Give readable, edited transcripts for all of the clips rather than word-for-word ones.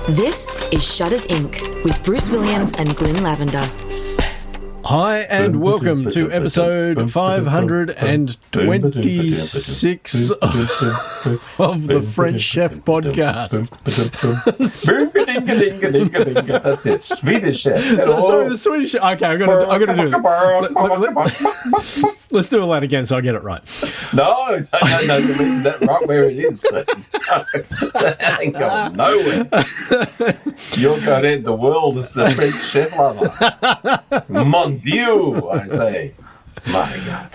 This is Shutters Inc. with Bruce Williams and Glyn Lavender. Hi and welcome to episode 526 of the French Chef podcast. That's it, Swedish Chef. Sorry, the Swedish Chef. Okay, I'm gonna do it. Let's do all that again so I get it right. No, you leave that right where it is. That ain't going nowhere. You're going to end the world as the French chef lover. Mon Dieu, I say. My God.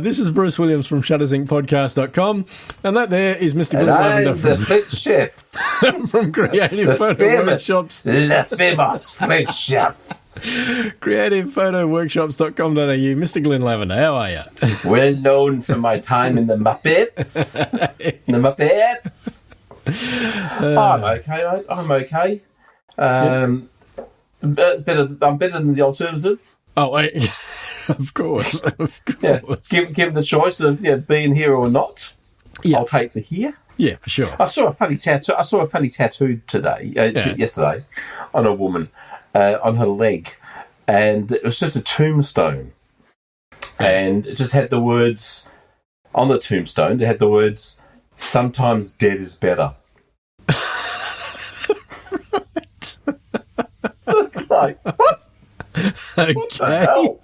This is Bruce Williams from ShuttersIncPodcast.com, and that there is Mr. Glyn Lavender the French chef from Creative Photo Workshops. The famous French chef. CreativePhotoWorkshops.com.au. Mr. Glyn Lavender, how are you? Well known for my time in the Muppets. I'm okay. I'm better than the alternative. Oh, of course. Yeah, given the choice of being here or not, I'll take the here. Yeah, for sure. I saw a funny tattoo today, yesterday, on a woman, on her leg, and it was just a tombstone, and it just had the words on the tombstone. It had the words, "Sometimes dead is better." It's like, what? Okay. What the hell?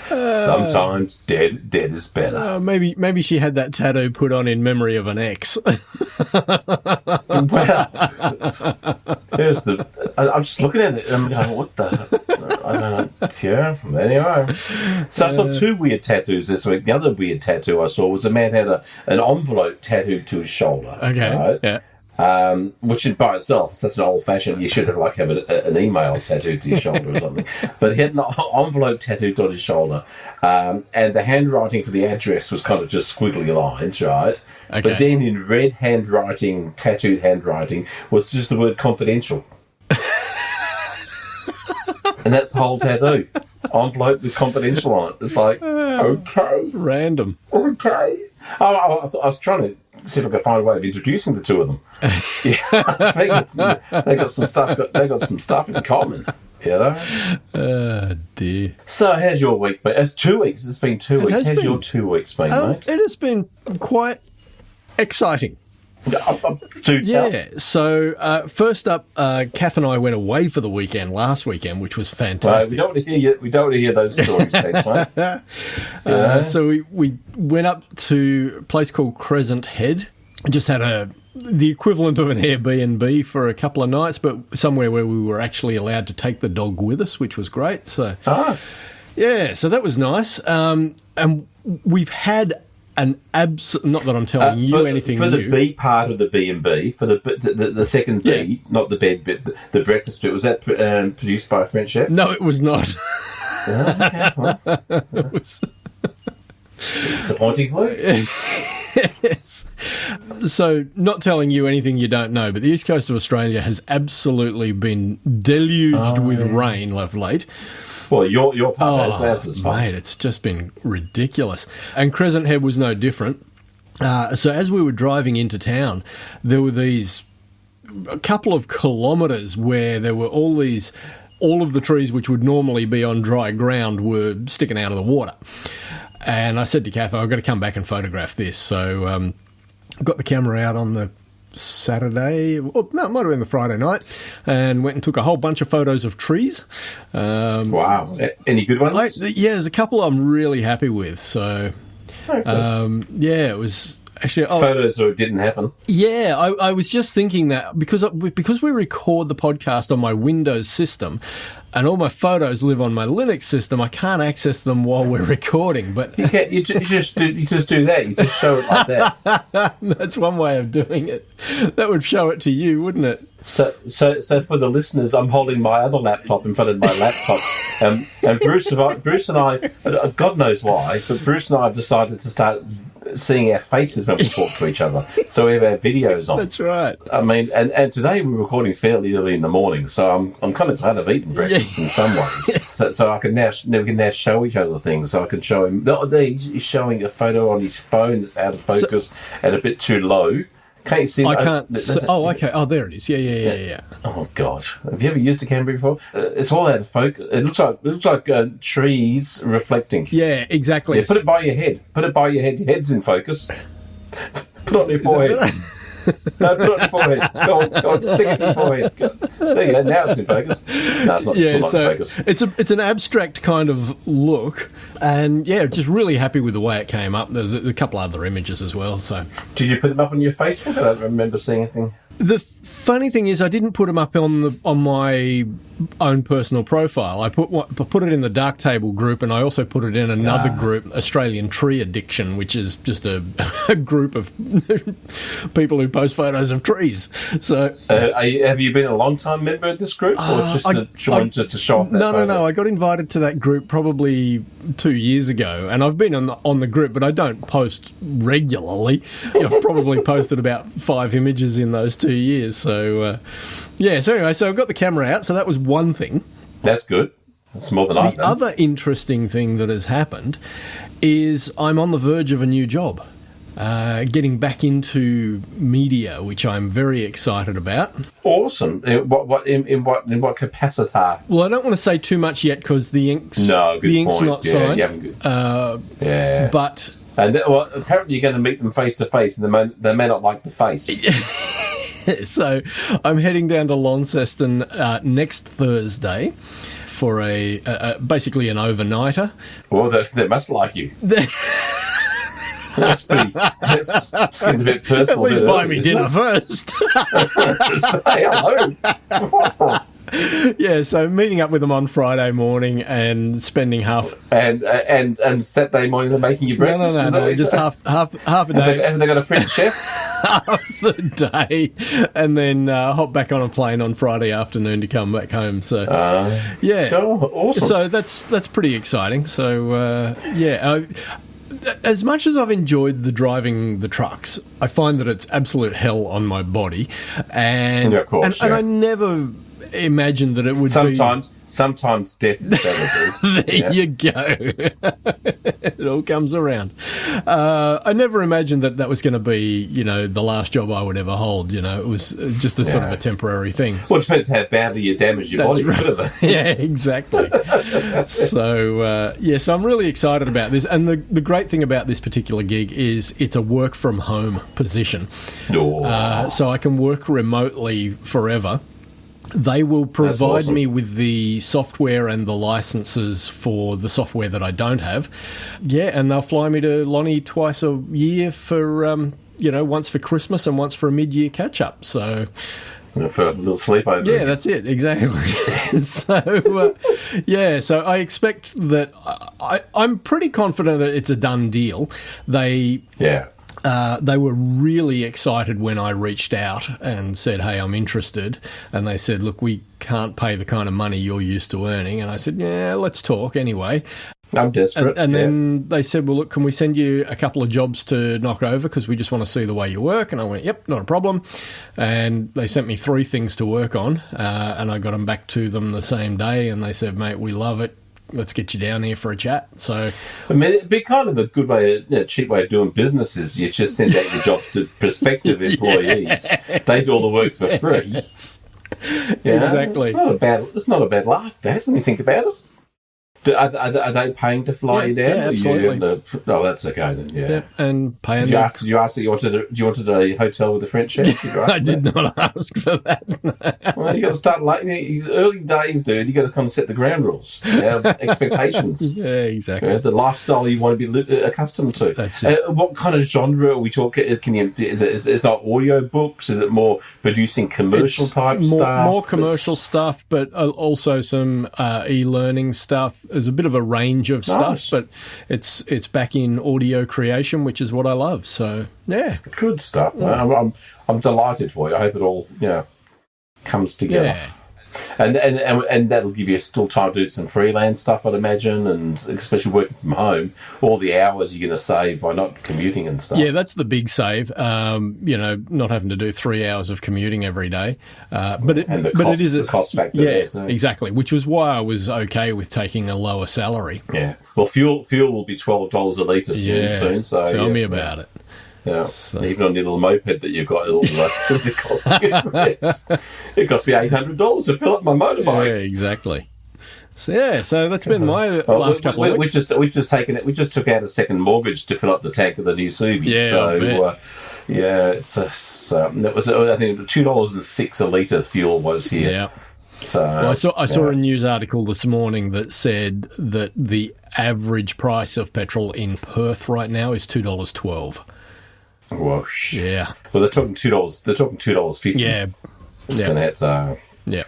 Sometimes dead is better. Maybe she had that tattoo put on in memory of an ex. Well, here's I'm just looking at it and I'm going, what the? I don't know. Yeah, anyway. So I saw two weird tattoos this week. The other weird tattoo I saw was a man had an envelope tattooed to his shoulder. Okay. Right? Yeah. Which is by itself such an old-fashioned. You should have an email tattooed to your shoulder or something. But he had an envelope tattooed on his shoulder, and the handwriting for the address was kind of just squiggly lines, right? Okay. But then in red handwriting, tattooed handwriting, was just the word confidential. And that's the whole tattoo. Envelope with confidential on it. It's like, okay. Random. Okay. I was trying to see if I could find a way of introducing the two of them. Yeah, I think they got some stuff. They got some stuff in common. You know. Oh dear. So, how's your week been? It's 2 weeks. It's been 2 weeks. How's your 2 weeks been, mate? It has been quite exciting. Do tell. Yeah. So first up, Kath and I went away for the weekend last weekend, which was fantastic. We don't want to hear those stories, thanks, mate. So we went up to a place called Crescent Head. Just had the equivalent of an Airbnb for a couple of nights, but somewhere where we were actually allowed to take the dog with us, which was great. So yeah, so that was nice. And we've had an not that I'm telling you anything for new. The B part of the B&B, for the second B, not the bed bit, the breakfast bit, was that produced by a French chef? No, it was not. Okay, well. It was disappointing for you. Yes. So, not telling you anything you don't know, but the east coast of Australia has absolutely been deluged with rain of late. Well, your part is fine. Mate, it's just been ridiculous. And Crescent Head was no different. So as we were driving into town, there were a couple of kilometres where there were all of the trees which would normally be on dry ground were sticking out of the water. And I said to Kath, I've got to come back and photograph this. So got the camera out on the Saturday, well, no, it might have been the Friday night, and went and took a whole bunch of photos of trees. Wow. Any good ones? Yeah, there's a couple I'm really happy with. So, yeah, it was actually photos that didn't happen. Yeah, I was just thinking that because we record the podcast on my Windows system, and all my photos live on my Linux system, I can't access them while we're recording. But you just do that. You just show it like that. That's one way of doing it. That would show it to you, wouldn't it? So for the listeners, I'm holding my other laptop in front of my laptop, and Bruce and I, God knows why, but Bruce and I have decided to start seeing our faces when we talk to each other, so we have our videos on. That's right. I mean, and today we're recording fairly early in the morning, so I'm kind of glad I've eaten breakfast in some ways. So I can now show each other things. So I can show him. He's showing a photo on his phone that's out of focus and a bit too low. Can't you see? I can't. Okay. Oh, there it is. Yeah. Oh God! Have you ever used a camera before? It's all out of focus. It looks like trees reflecting. Yeah, exactly. Yeah, put it by your head. Put it by your head. Your head's in focus. Put it on your forehead. No, put it on your forehead. Go on, stick it to your forehead. There you go. Now it's in focus. No, it's not. Yeah, still not so in focus. it's an abstract kind of look, and yeah, just really happy with the way it came up. There's a couple other images as well. So, did you put them up on your Facebook? I don't remember seeing anything. The funny thing is, I didn't put them up on my own personal profile. I put it in the Darktable group, and I also put it in another group, Australian Tree Addiction, which is just a group of people who post photos of trees. So, have you been a long time member of this group, or just to show off? No. I got invited to that group probably 2 years ago, and I've been on the group, but I don't post regularly. I've probably posted about 5 images in those 2 years. So, So anyway, so I've got the camera out. So that was one thing. That's good. That's more than I've done. The other interesting thing that has happened is I'm on the verge of a new job. Getting back into media, which I'm very excited about. Awesome. In what capacity? Well, I don't want to say too much yet because the ink's not signed. But apparently you're going to meet them face to face, and they may not like the face. So I'm heading down to Launceston next Thursday for basically an overnighter. Well, they must like you. That's getting a bit personal. At least buy me dinner first. Say hello. Yeah, so meeting up with them on Friday morning and spending half and Saturday morning they're making you breakfast. No, just half a day. Have they got a French chef? Half the day, and then hop back on a plane on Friday afternoon to come back home. So awesome. So that's pretty exciting. So as much as I've enjoyed driving the trucks, I find that it's absolute hell on my body, and I never imagined that it would Sometimes death is better. There you go. It all comes around. I never imagined that was going to be, the last job I would ever hold. It was just sort of a temporary thing. Well, it depends how badly you damage your body. Right. Yeah, exactly. So I'm really excited about this. And the great thing about this particular gig is it's a work from home position. So I can work remotely forever. They will provide me with the software and the licenses for the software that I don't have. Yeah, and they'll fly me to Lonnie twice a year for, once for Christmas and once for a mid-year catch-up. So... for a little sleepover. Yeah, that's it, exactly. So I expect that... I'm pretty confident that it's a done deal. They were really excited when I reached out and said, hey, I'm interested. And they said, look, we can't pay the kind of money you're used to earning. And I said, yeah, let's talk anyway. I'm desperate. And then they said, well, look, can we send you a couple of jobs to knock over because we just want to see the way you work? And I went, yep, not a problem. And they sent me 3 things to work on, and I got them back to them the same day. And they said, mate, we love it. Let's get you down here for a chat. So, I mean, it'd be kind of a good way, cheap way of doing business is you just send out your jobs to prospective employees. They do all the work for free. Exactly. It's not a bad laugh, that, when you think about it. Are they paying to fly you down? Yeah, absolutely. That's okay then. Yeah, and paying. Did you ask that you wanted a hotel with a French chef? I did not ask for that. Well, you got to start late. Early days, dude. You got to kind of set the ground rules, expectations. Yeah, exactly. The lifestyle you want to be accustomed to. That's it. What kind of genre are we talking? Is it not audio books? Is it more producing commercial type stuff? More commercial stuff, but also some e-learning stuff. There's a bit of a range of stuff, but it's back in audio creation, which is what I love. So yeah, good stuff. Yeah. I'm delighted for you. I hope it all comes together. Yeah. And that'll give you still time to do some freelance stuff, I'd imagine, and especially working from home, all the hours you're going to save by not commuting and stuff. Yeah, that's the big save. Not having to do 3 hours of commuting every day. But it is the cost factor. Yeah, there too. Exactly. Which was why I was okay with taking a lower salary. Yeah. Well, fuel will be $12 a litre soon. So tell me about it. Yeah. So- Even on your little moped that you've got, it costs you. It cost me $800 to fill up my Yeah, motorbike. exactly. So that's been my last couple of weeks. We've just taken it. We just took out a second mortgage to fill up the tank of the new Subi. Yeah, I bet. It was. I think $2.06 a litre fuel was here. Yeah. So Well, I saw a news article this morning that said that the average price of petrol in Perth right now is $2.12. Whoosh. Yeah. Well, they're talking $2. They're talking $2.50. Yeah. Yeah. Yeah.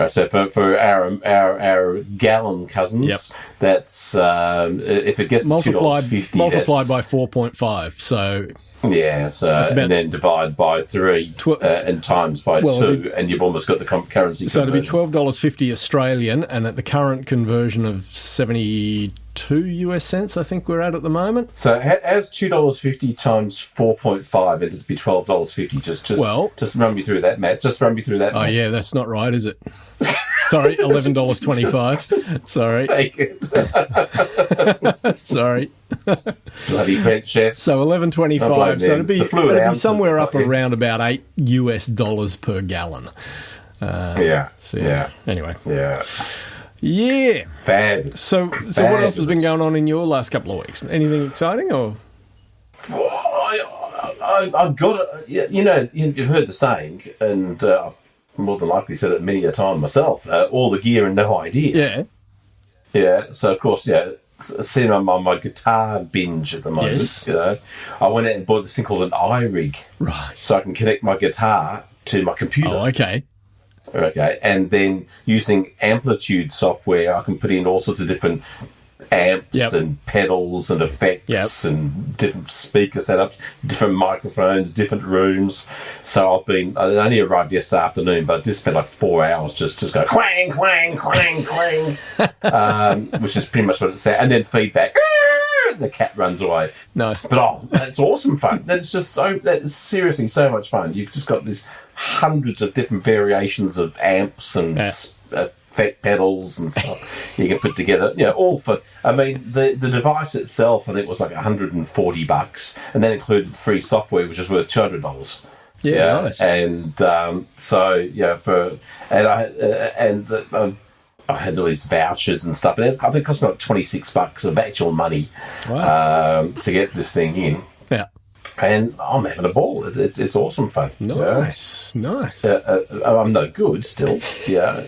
So for our gallon cousins, Yep. that's if it gets to $2.50, multiplied by 4.5. So yeah, so about- and then divide by 3 and times by 2, and you've almost got the currency. So it'd be conversion. $12.50 Australian, and at the current conversion of 72 US cents, I think we're at the moment. So as $2.50 times 4.5, it'd be $12.50. Just run me through that, Matt. Just run me through that. Oh Matt. yeah, that's not right, is it? Sorry, $11.25. Sorry, Take it. sorry. Bloody French chefs. So $11.25. So It's the fluid it'd be ounces, somewhere up okay. around about $8 US per gallon. Yeah. So Yeah. Anyway, Yeah. yeah. Fab. So what else has been Fabulous. going on in your last couple of weeks? Anything exciting or? I've got it. You know, you've heard the saying, and I've more than likely said it many a time myself. All the gear and no idea. Yeah. Yeah. So of course, seeing I'm on my guitar binge at the moment. Yes. You know, I went out and bought this thing called an iRig, Right. so I can connect my guitar to my computer. Oh, okay. Okay, and then using Amplitude software, I can put in all sorts of different amps Yep. and pedals and effects Yep. and different speaker setups, different microphones, different rooms. So I only arrived yesterday afternoon, but I just spent like 4 hours just go quang, quang, quang, quang, which is pretty much what it said. And then feedback. The cat runs away. Nice. But that's awesome that is seriously so much fun. You've just got this hundreds of different variations of amps and effect pedals and stuff you can put together. You know, all for. I mean, the device itself, I think, was like $140, and that included free software, which is worth $200. Yeah, nice. And I had all these vouchers and stuff, and I think it cost me like $26 of actual money to get this thing in. Yeah. And I'm having a ball. It's awesome fun. Nice. Nice. I'm no good still. Yeah,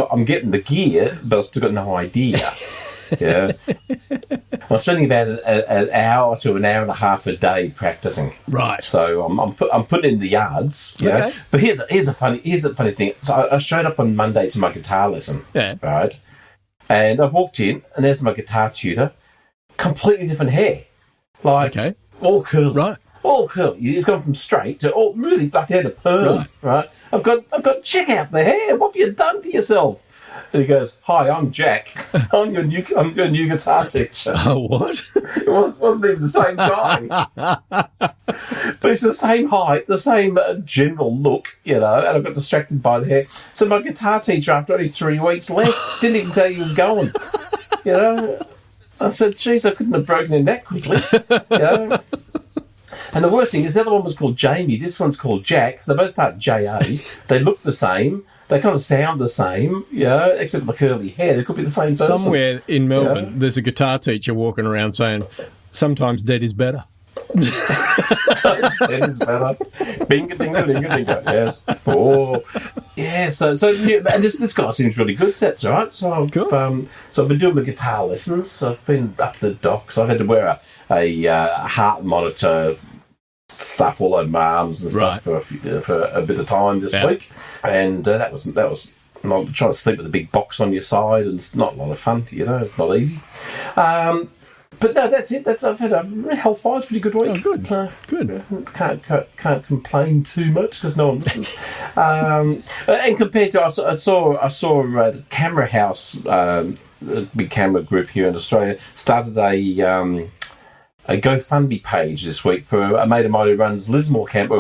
I'm getting the gear, but I've still got no idea. Yeah, I'm spending about an hour to an hour and a half a day practicing. Right. So I'm putting in the yards. You know? Okay. But here's a funny thing. So I showed up on Monday to my guitar lesson. Yeah. Right. And I've walked in, and there's my guitar tutor. Completely different hair. Like Okay. all curly. Right. All curly. He's gone from straight to all really black hair to perm. Right. I've got check out the hair. What have you done to yourself? And he goes, "Hi, I'm Jack. I'm your new guitar teacher." Oh, what? It wasn't even the same guy. But it's the same height, the same general look, you know, and I got distracted by the hair. So my guitar teacher, after only 3 weeks left, didn't even tell he was going. You know? I said, geez, I couldn't have broken in that quickly. You know? And the worst thing is the other one was called Jamie. This one's called Jack. So they both start J-A. They look the same. They kind of sound the same, you know, except for the curly hair. They could be the same person. Somewhere in Melbourne, there's a guitar teacher walking around saying, "Sometimes dead is better." It is better. Binga, dinga, dinga, dinga. Yes. Oh, yeah. So and this guy seems really good. So that's all right. So I've been doing my guitar lessons. I've been up the docks. I've had to wear a heart monitor stuff all over my arms and stuff for a bit of time this week, and that was not trying to sleep with a big box on your side, and it's not a lot of fun. You know, it's not easy. But no, that's it. I've had a health-wise pretty good week. Oh, good. Good. Can't complain too much because no one listens. And compared to, I saw the Camera House, a big camera group here in Australia, started a GoFundMe page this week for a mate of mine who owns Lismore Camera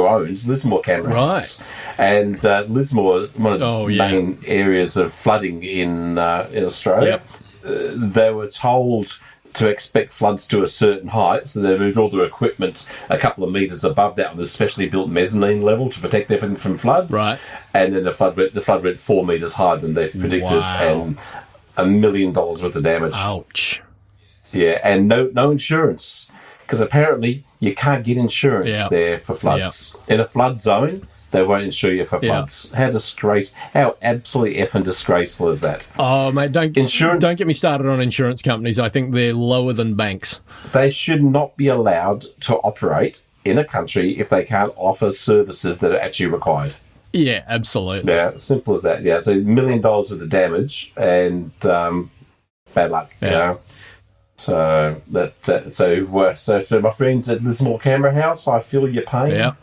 House. And Lismore, one of the main areas of flooding in Australia. Yep. They were told to expect floods to a certain height, so they moved all their equipment a couple of metres above that on the specially built mezzanine level to protect everything from floods. Right. And then the flood went 4 metres higher than they predicted, and $1 million worth of damage. Ouch. Yeah, and no insurance, because apparently you can't get insurance there for floods. In a flood zone, they won't insure you for floods. How absolutely effing disgraceful is that? Oh, mate, don't get me started on insurance companies. I think they're lower than banks. They should not be allowed to operate in a country if they can't offer services that are actually required. Yeah, absolutely. Yeah, simple as that. Yeah, so $1 million worth of damage and bad luck, you know. So so my friends at Lismore Canberra House, I feel your pain. Yeah.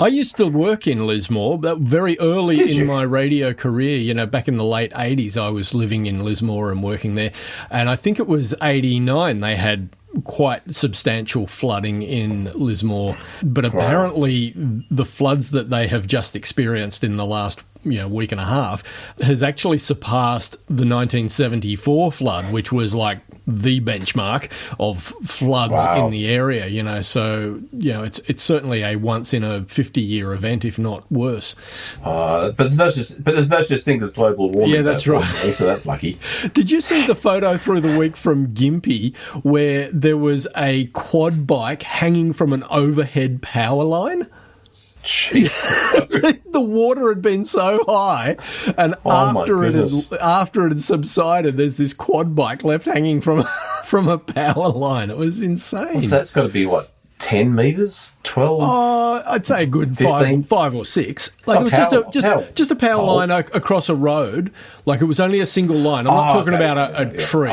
I used to work in Lismore, but very early in my radio career, you know, back in the late 80s, I was living in Lismore and working there. And I think it was 89, they had quite substantial flooding in Lismore. But apparently the floods that they have just experienced in the last week and a half has actually surpassed the 1974 flood, which was like the benchmark of floods in the area, so it's certainly a once in a 50-year event, if not worse. But there's no such thing as global warming. Yeah, that's right. So that's lucky. Did you see the photo through the week from Gympie where there was a quad bike hanging from an overhead power line? Jeez. The water had been so high, and after it had subsided, there's this quad bike left hanging from a power line. It was insane. So that's got to be what, 10 metres, 12? I'd say a good 5 or 6. Like, it was just a power line across a road. Like, it was only a single line. I'm not talking about a tree.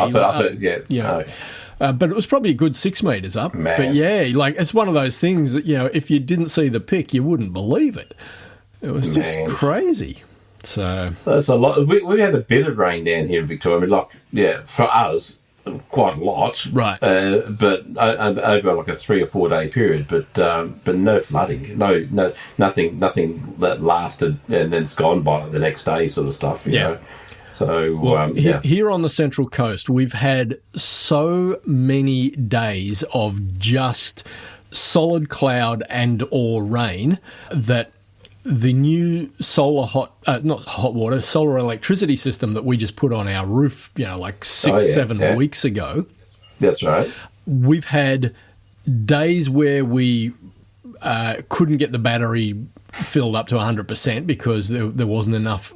But it was probably a good 6 metres up. Man. But it's one of those things that, if you didn't see the pic, you wouldn't believe it. It was just crazy. So that's a lot. We had a bit of rain down here in Victoria. I mean, for us, quite a lot. Right. But over like a 3 or 4 day period. But no flooding. No, nothing that lasted and then it's gone by the next day sort of stuff. You know? So, here on the Central Coast, we've had so many days of just solid cloud and or rain that the new solar solar electricity system that we just put on our roof, 7 weeks ago. That's right. We've had days where we couldn't get the battery filled up to 100% because there wasn't enough,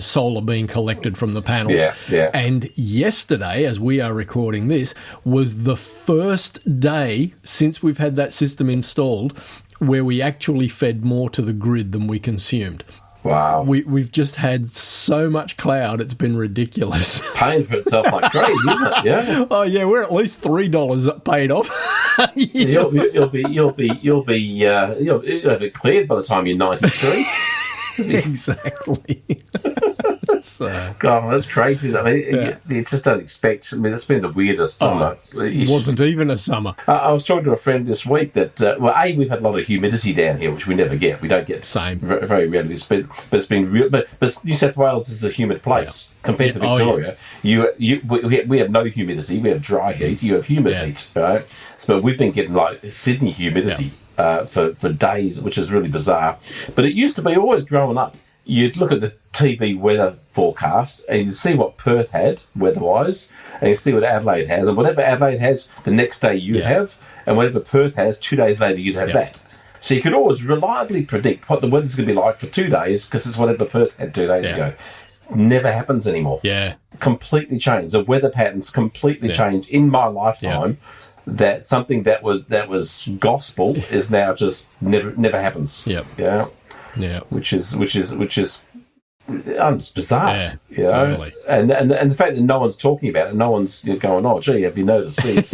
solar being collected from the panels. Yeah. And yesterday, as we are recording this, was the first day since we've had that system installed where we actually fed more to the grid than we consumed. Wow. We've just had so much cloud, it's been ridiculous. Paying for itself like crazy, isn't it? Yeah. Oh yeah, we're at least $3 paid off. You'll have it cleared by the time you're 93. Exactly. God, that's crazy. I mean, you just don't expect. I mean, it's been the weirdest summer. It wasn't even a summer. I was talking to a friend this week that, we've had a lot of humidity down here, which we never get. We don't get same very rarely. It's been real. But New South Wales is a humid place compared to Victoria. We have no humidity. We have dry heat. You have humid heat, right? So we've been getting like Sydney humidity. For days, which is really bizarre. But it used to be, always growing up, you'd look at the TV weather forecast and you'd see what Perth had weather-wise, and you'd see what Adelaide has, and whatever Adelaide has, the next day you'd have, and whatever Perth has, 2 days later you'd have that. So you could always reliably predict what the weather's going to be like for 2 days because it's whatever Perth had 2 days ago. Never happens anymore. Yeah. Completely changed. The weather patterns completely changed in my lifetime. That something that was gospel is now just never happens. Yep. Yeah. Which is it's bizarre. Yeah. Totally. And the fact that no one's talking about it, no one's going, oh, gee, have you noticed this?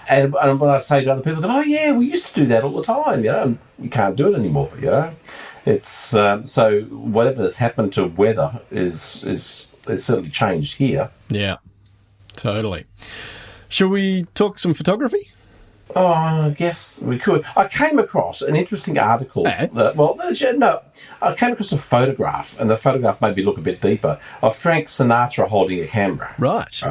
And when I say to other people, oh yeah, we used to do that all the time. And you can't do it anymore. It's so whatever has happened to weather is certainly changed here. Yeah. Totally. Shall we talk some photography? Oh, I guess we could. I came across an interesting article. I came across a photograph, and the photograph made me look a bit deeper, of Frank Sinatra holding a camera. Right.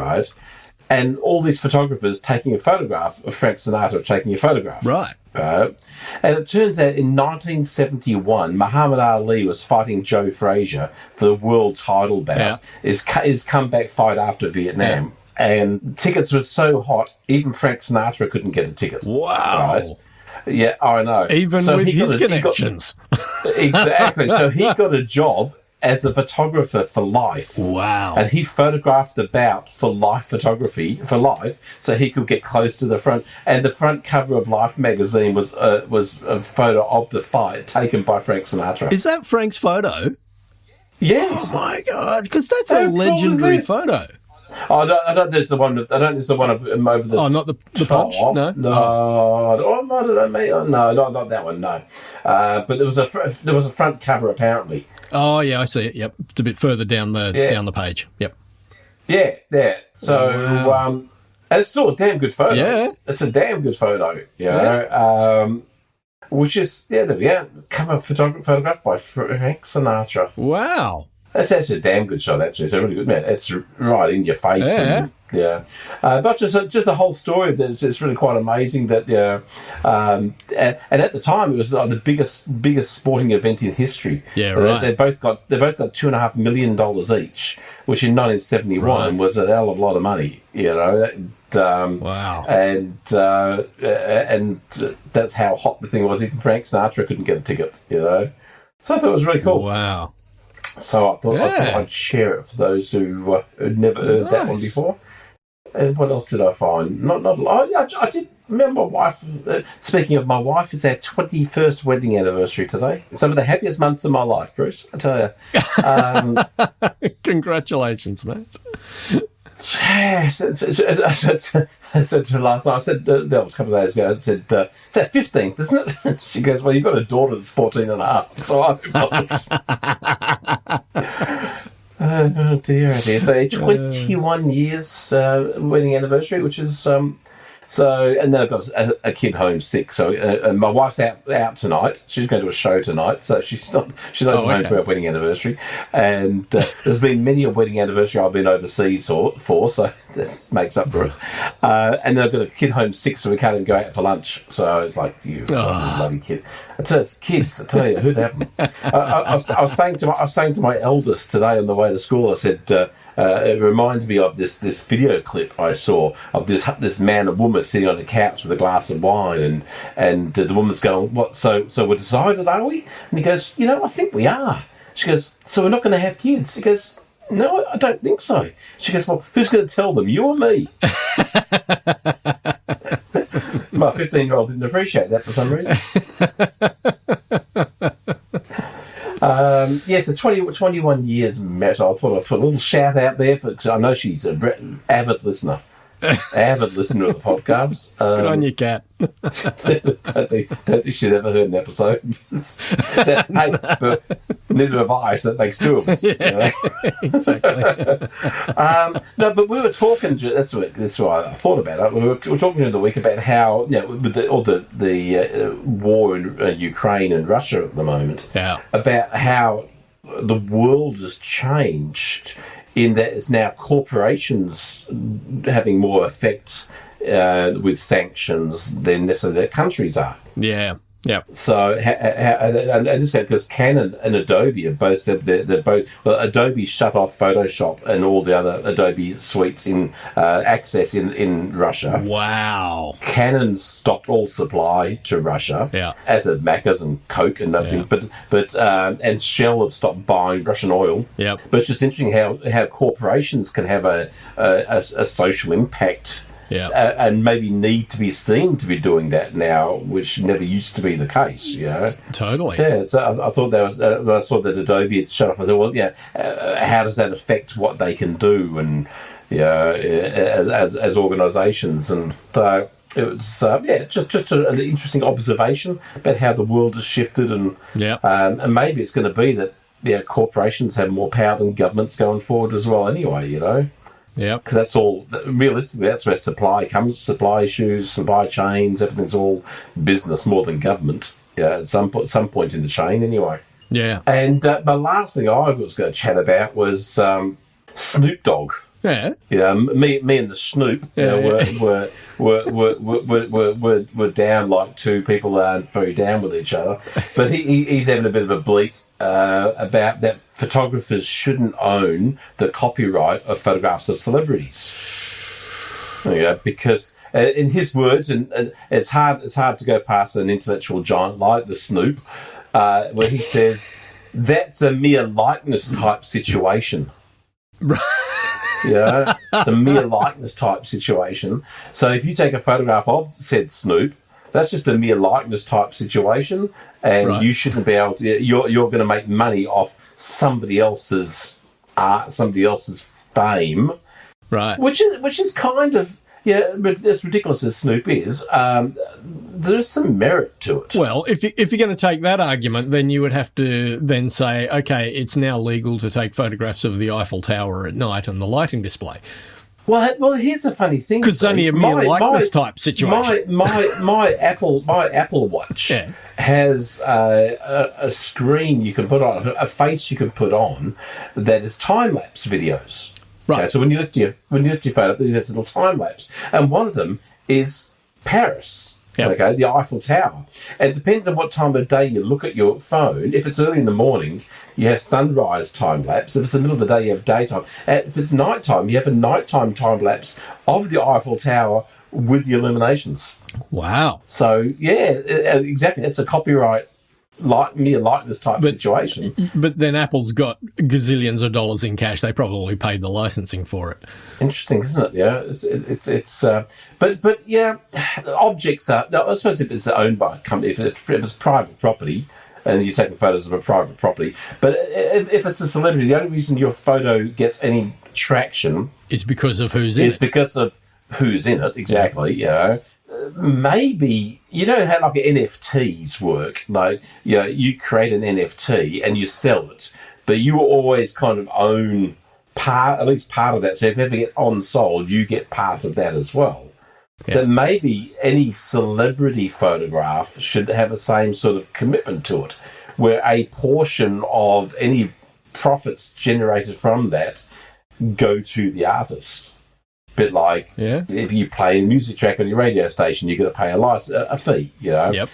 and all these photographers taking a photograph of Frank Sinatra taking a photograph. Right. And it turns out in 1971, Muhammad Ali was fighting Joe Frazier for the world title bout. His comeback fight after Vietnam. Yeah. And tickets were so hot, even Frank Sinatra couldn't get a ticket. Wow. Right? Yeah, I know. Even with his connections. Exactly. So he got a job as a photographer for Life. Wow. And he photographed the bout for Life photography, for Life, so he could get close to the front. And the front cover of Life magazine was a photo of the fight taken by Frank Sinatra. Is that Frank's photo? Yes. Oh, my God. Because that's a legendary photo. I don't think it's the one of him over the. Oh, not the punch? No. No. I don't know, mate. No, not that one. No. But there was a front cover apparently. Oh yeah, I see it. Yep, it's a bit further down the page. Yep. Yeah, there. So, and it's still a damn good photo. Yeah, it's a damn good photo. You know, which is there we are. Cover photograph by Frank Sinatra. Wow. That's actually a damn good shot, actually. It's a really good, man. It's right in your face. Yeah. But just the whole story of this, it's really quite amazing that, and at the time it was the biggest sporting event in history. Yeah, right. They both got $2.5 million each, which in 1971 was a hell of a lot of money, you know. Wow. And that's how hot the thing was. Even Frank Sinatra couldn't get a ticket, you know. So I thought it was really cool. Wow. So I thought I'd share it for those who had never heard that one before. And what else did I find? I did remember my wife. Speaking of my wife, it's our 21st wedding anniversary today. Some of the happiest months of my life, Bruce, I tell you. Congratulations, mate. Yes, I said to her last night, I said, that was a couple of days ago, I said, it's our 15th, isn't it? She goes, well, you've got a daughter that's 14 and a half, so I hope not. Oh dear. So 21 years wedding anniversary, which is... and then I've got a kid home sick. So and my wife's out tonight. She's going to a show tonight, so she's not home for our wedding anniversary. And there's been many a wedding anniversary I've been overseas for, so this makes up for it. And then I've got a kid home sick, so we can't even go out for lunch. So it's like, you bloody kid. It's kids. I tell you, who'd have them? I was saying to my eldest today on the way to school. I said, it reminded me of this video clip I saw of this man and woman sitting on a couch with a glass of wine, and the woman's going, "What? So we're decided, are we?" And he goes, "I think we are." She goes, "So we're not going to have kids?" He goes, "No, I don't think so." She goes, "Well, who's going to tell them? You or me?" My 15-year-old didn't appreciate that for some reason. So 21 years marriage. I thought I'd put a little shout out there because I know she's an avid listener. Avid listener of the podcast. Good on you, Kat. don't think she's ever heard an episode. But neither have I, so that makes two of us. Yeah, exactly. No, but we were talking. That's why I thought about it. We were talking during the week about how with the war in Ukraine and Russia at the moment. Yeah. About how the world has changed. In that it's now corporations having more effect with sanctions than necessarily countries are. Yeah. Yeah. So, and this because Canon and Adobe have both said Adobe shut off Photoshop and all the other Adobe suites in access in Russia. Wow. Canon stopped all supply to Russia. Yeah. As did Macca's and Coke and everything. Yeah. But and Shell have stopped buying Russian oil. Yeah. But it's just interesting how corporations can have a social impact. Yeah. And maybe need to be seen to be doing that now, which never used to be the case, Totally. Yeah, so I thought that was, when I saw that Adobe had shut off, I thought, well, how does that affect what they can do and, as organisations? And so it was, just an interesting observation about how the world has shifted and maybe it's going to be that, corporations have more power than governments going forward as well anyway, Yeah, because that's all. Realistically, that's where supply comes. Supply issues, supply chains, everything's all business more than government. Yeah, at some point in the chain, anyway. Yeah. And the last thing I was going to chat about was Snoop Dogg. Yeah. You know, me and the Snoop were down like two people that aren't very down with each other. But he's having a bit of a bleat about that photographers shouldn't own the copyright of photographs of celebrities. Because in his words, and it's hard to go past an intellectual giant like the Snoop, where he says that's a mere likeness type situation. Right. It's a mere likeness type situation. So if you take a photograph of said Snoop, that's just a mere likeness type situation, and you shouldn't be able to. You're going to make money off somebody else's art, somebody else's fame, right? Which is kind of but as ridiculous as Snoop is, there's some merit to it. Well, if you're going to take that argument, then you would have to then say, okay, it's now legal to take photographs of the Eiffel Tower at night on the lighting display. Well, here's a funny thing. Because it's only a mere likeness type situation. My Apple Watch has a screen you can put on, a face you can put on that is time lapse videos. Right. Okay, so when you lift your phone up, there's this little time lapse, and one of them is Paris. Yep. Okay, the Eiffel Tower. And it depends on what time of day you look at your phone. If it's early in the morning, you have sunrise time lapse. If it's the middle of the day, you have daytime. If it's nighttime, you have a nighttime time lapse of the Eiffel Tower with the illuminations. Wow. So exactly. It's a copyright. Mere likeness type situation. But then Apple's got gazillions of dollars in cash. They probably paid the licensing for it. Interesting, isn't it? Yeah, but objects are. No, I suppose if it's owned by a company, if it's private property, and you're taking photos of a private property. But if it's a celebrity, the only reason your photo gets any traction is because of who's in it. Is because of who's in it. Exactly. Maybe you know how like NFTs work. Like you create an NFT and you sell it, but you always kind of own at least part of that. So if it ever gets on-sold, you get part of that as well. Yeah. That maybe any celebrity photograph should have the same sort of commitment to it, where a portion of any profits generated from that go to the artist. Bit like if you play a music track on your radio station, you're going to pay a fee. Yep.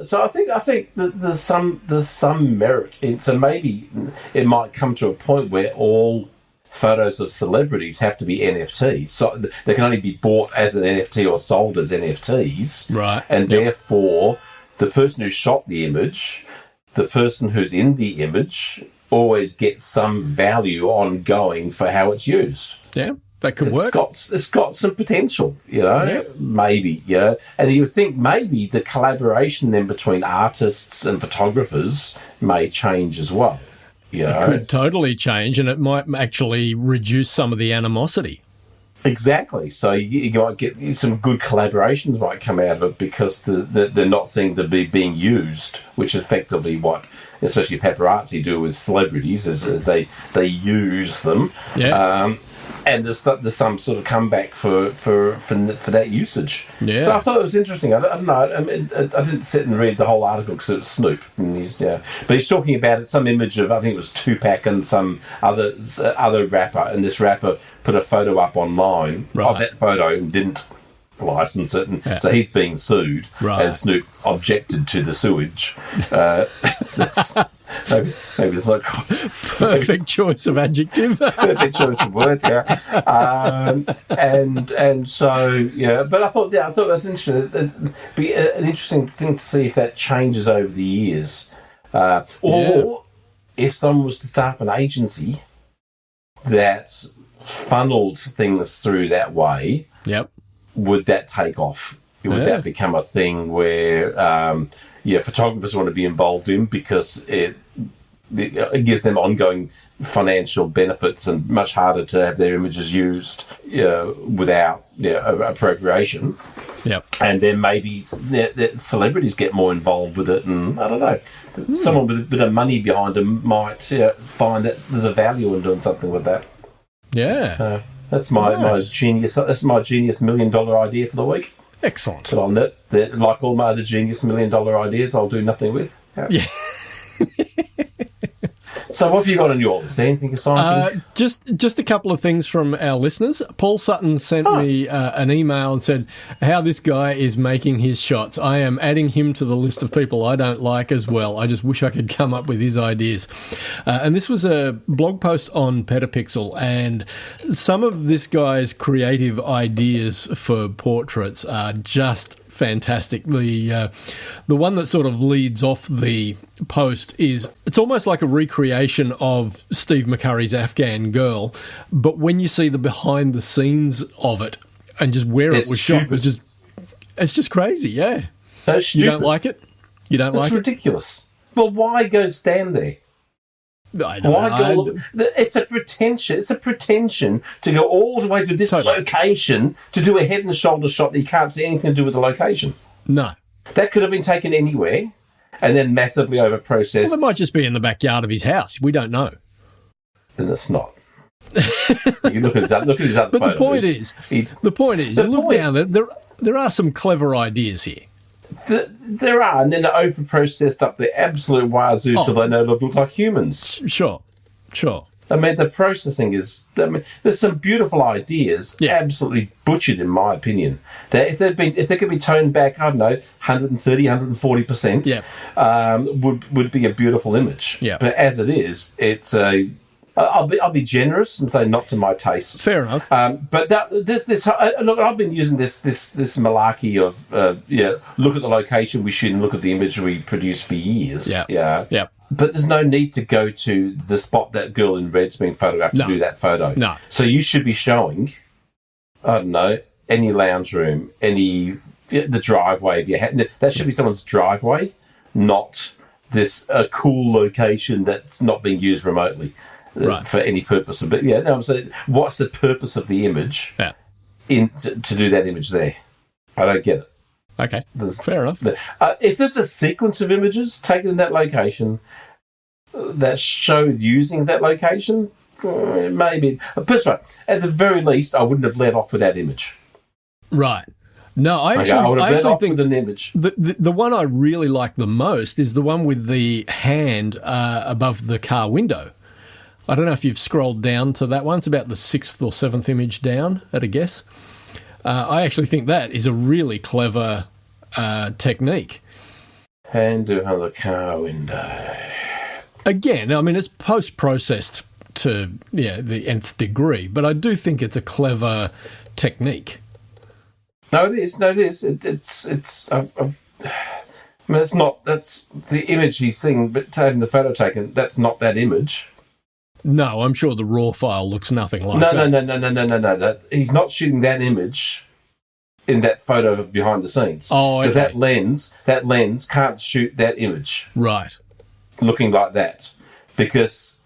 So I think that there's some merit in. So maybe it might come to a point where all photos of celebrities have to be NFTs. So they can only be bought as an NFT or sold as NFTs. Right. And therefore, the person who shot the image, the person who's in the image, always gets some value ongoing for how it's used. Yeah. That could work. It's got some potential, maybe, And you would think maybe the collaboration then between artists and photographers may change as well. It could totally change, and it might actually reduce some of the animosity. Exactly. So you might get some good collaborations might come out of it because they're not seen to be being used, which is effectively what especially paparazzi do with celebrities, is they use them. Yeah. And there's some sort of comeback for that usage. Yeah. So I thought it was interesting. I don't know. I mean, I didn't sit and read the whole article because it was Snoop. And but he's talking about some image of, I think it was Tupac and some other rapper, and this rapper put a photo up online of that photo and didn't license it, and so he's being sued. Right. And Snoop objected to the sewage. Maybe it's like perfect choice of adjective. Perfect choice of word, and so But I thought that was interesting. It'd be an interesting thing to see if that changes over the years, or if someone was to start up an agency that funneled things through that way. Yep. Would that take off? Would that become a thing where photographers want to be involved in because it gives them ongoing financial benefits and much harder to have their images used without appropriation. Yep. And then maybe celebrities get more involved with it, and I don't know, someone with a bit of money behind them might find that there's a value in doing something with that. Yeah. That's my genius. That's my genius $1 million idea for the week. Excellent. But on that, like all my other genius $1 million ideas, I'll do nothing with. Yeah. So what have you got on your list? Anything exciting? Just a couple of things from our listeners. Paul Sutton sent me an email and said how this guy is making his shots. I am adding him to the list of people I don't like as well. I just wish I could come up with his ideas. And this was a blog post on Petapixel, and some of this guy's creative ideas for portraits are just fantastic. The one that sort of leads off the post is, it's almost like a recreation of Steve McCurry's Afghan Girl, but when you see the behind the scenes of it and just where it was shot, it's just crazy. Yeah, that's you don't like it? You don't like it? It's ridiculous. Well, why go stand there? I don't know. It's a pretension. It's a pretension to go all the way to this location to do a head and shoulder shot that you can't see anything to do with the location. No. That could have been taken anywhere and then massively over-processed. Well, it might just be in the backyard of his house. We don't know. And it's not. You look at his other but photos. The point is, you look down there are some clever ideas here. There are, and then they're over-processed up the absolute wazoo so they no longer look like humans. Sure. I mean, the processing is... there's some beautiful ideas, absolutely butchered, in my opinion. That if they could be toned back, I don't know, 130, 140%, would be a beautiful image. Yeah. But as it is, it's a... I'll be generous and say not to my taste. Fair enough. But look, I've been using this malarkey of look at the location we shoot and look at the image we produce for years. Yeah. But there's no need to go to the spot that girl in red's being photographed to do that photo. No. So you should be showing, I don't know, any lounge room, the driveway. If you had, that should be someone's driveway, not this cool location that's not being used remotely. For any purpose. But I'm saying, what's the purpose of the image to do that image there? I don't get it. Okay, fair enough. If there's a sequence of images taken in that location that showed using that location, maybe. But at the very least, I wouldn't have let off with that image. Right. No, I actually think an image. The one I really like the most is the one with the hand above the car window. I don't know if you've scrolled down to that one. It's about the 6th or 7th image down, at a guess. I actually think that is a really clever technique. Hand on the car window. Again, I mean, it's post-processed to the nth degree, but I do think it's a clever technique. No, it is. It's. I mean, it's not. That's the image he's seeing, but having the photo taken. That's not that image. No, I'm sure the raw file looks nothing like that. No. He's not shooting that image in that photo of behind the scenes. Oh, okay. Because that lens can't shoot that image. Right. Looking like that. Because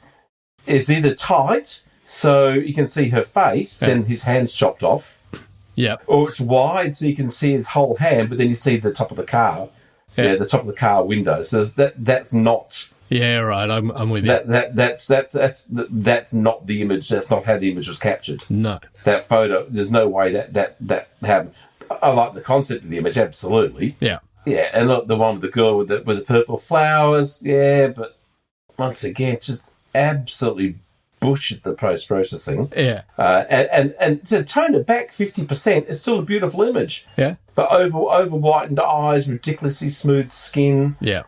it's either tight, so you can see her face, then his hand's chopped off. Yeah. Or it's wide, so you can see his whole hand, but then you see the top of the car. Yeah, the top of the car window. So that's not... Yeah, right. I'm with you. That's not the image. That's not how the image was captured. No, that photo. There's no way that happened. I like the concept of the image, absolutely. Yeah. And look, the one with the girl with the purple flowers. Yeah, but once again, just absolutely butchered the post-processing. Yeah. And to tone it back 50%, it's still a beautiful image. Yeah. But over whitened eyes, ridiculously smooth skin. Yeah.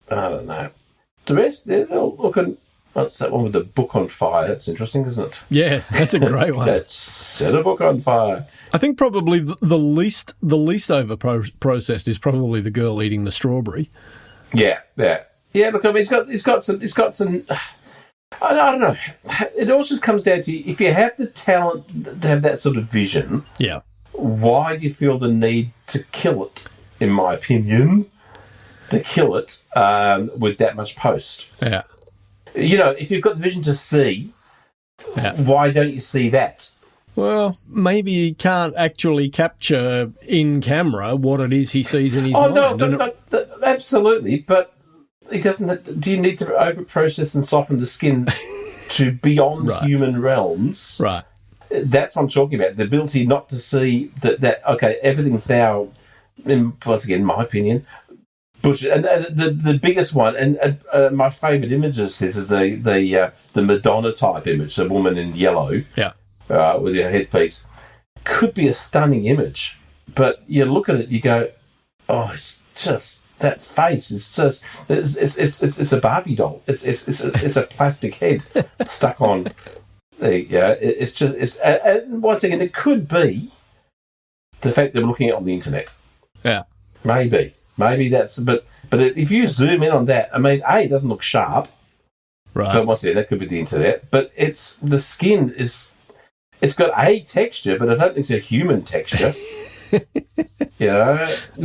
I don't know. The rest, they're all looking... What's that one with the book on fire? That's interesting, isn't it? Yeah, that's a great one. Let's set a book on fire. I think probably the least over-processed is probably the girl eating the strawberry. Yeah. Look, I mean, he's got some. I don't know. It all just comes down to, if you have the talent to have that sort of vision. Yeah. Why do you feel the need to kill it? In my opinion. To kill it with that much post. Yeah. If you've got the vision to see, why don't you see that? Well, maybe he can't actually capture in camera what it is he sees in his mind. No, absolutely. But he doesn't. Do you need to over-process and soften the skin to beyond human realms? Right. That's what I'm talking about. The ability not to see that everything's now, once again, in my opinion, bushes. And the biggest one, and my favourite image of this is the Madonna type image, the woman in yellow, with her headpiece. Could be a stunning image, but you look at it, you go, oh, it's just that face. It's just it's a Barbie doll. It's a plastic head stuck on. And once again, it could be the fact that we're looking at it on the internet. Yeah, maybe that's. But if you zoom in on that, I mean, it doesn't look sharp. Right. But once again, that could be the internet. But the skin is. It's got a texture, but I don't think it's a human texture.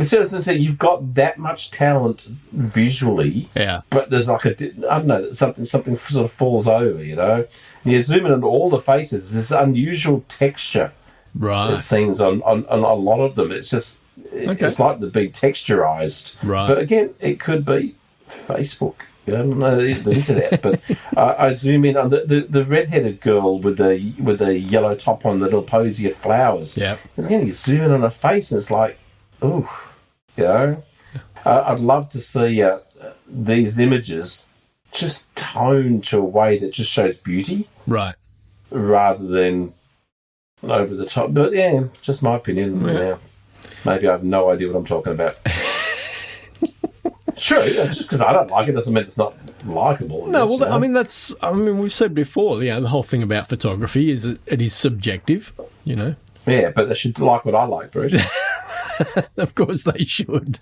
So you've got that much talent visually, but there's like something sort of falls over, And you zoom in on all the faces, there's unusual texture. Right. It seems on a lot of them. It's just, it's like they're being texturized. Right. But again, it could be Facebook. I don't know the internet, but I zoom in on the red-headed girl with the yellow top on, the little posy of flowers. Yeah. Again, you zoom in on her face, and it's like, ooh, I'd love to see these images just toned to a way that just shows beauty, right, rather than over the top. But yeah, just my opinion. Yeah. Maybe I have no idea what I'm talking about. True, just because I don't like it doesn't mean it's not likeable. No, well, we've said before, the whole thing about photography is that it is subjective, Yeah, but they should like what I like, Bruce. Of course they should.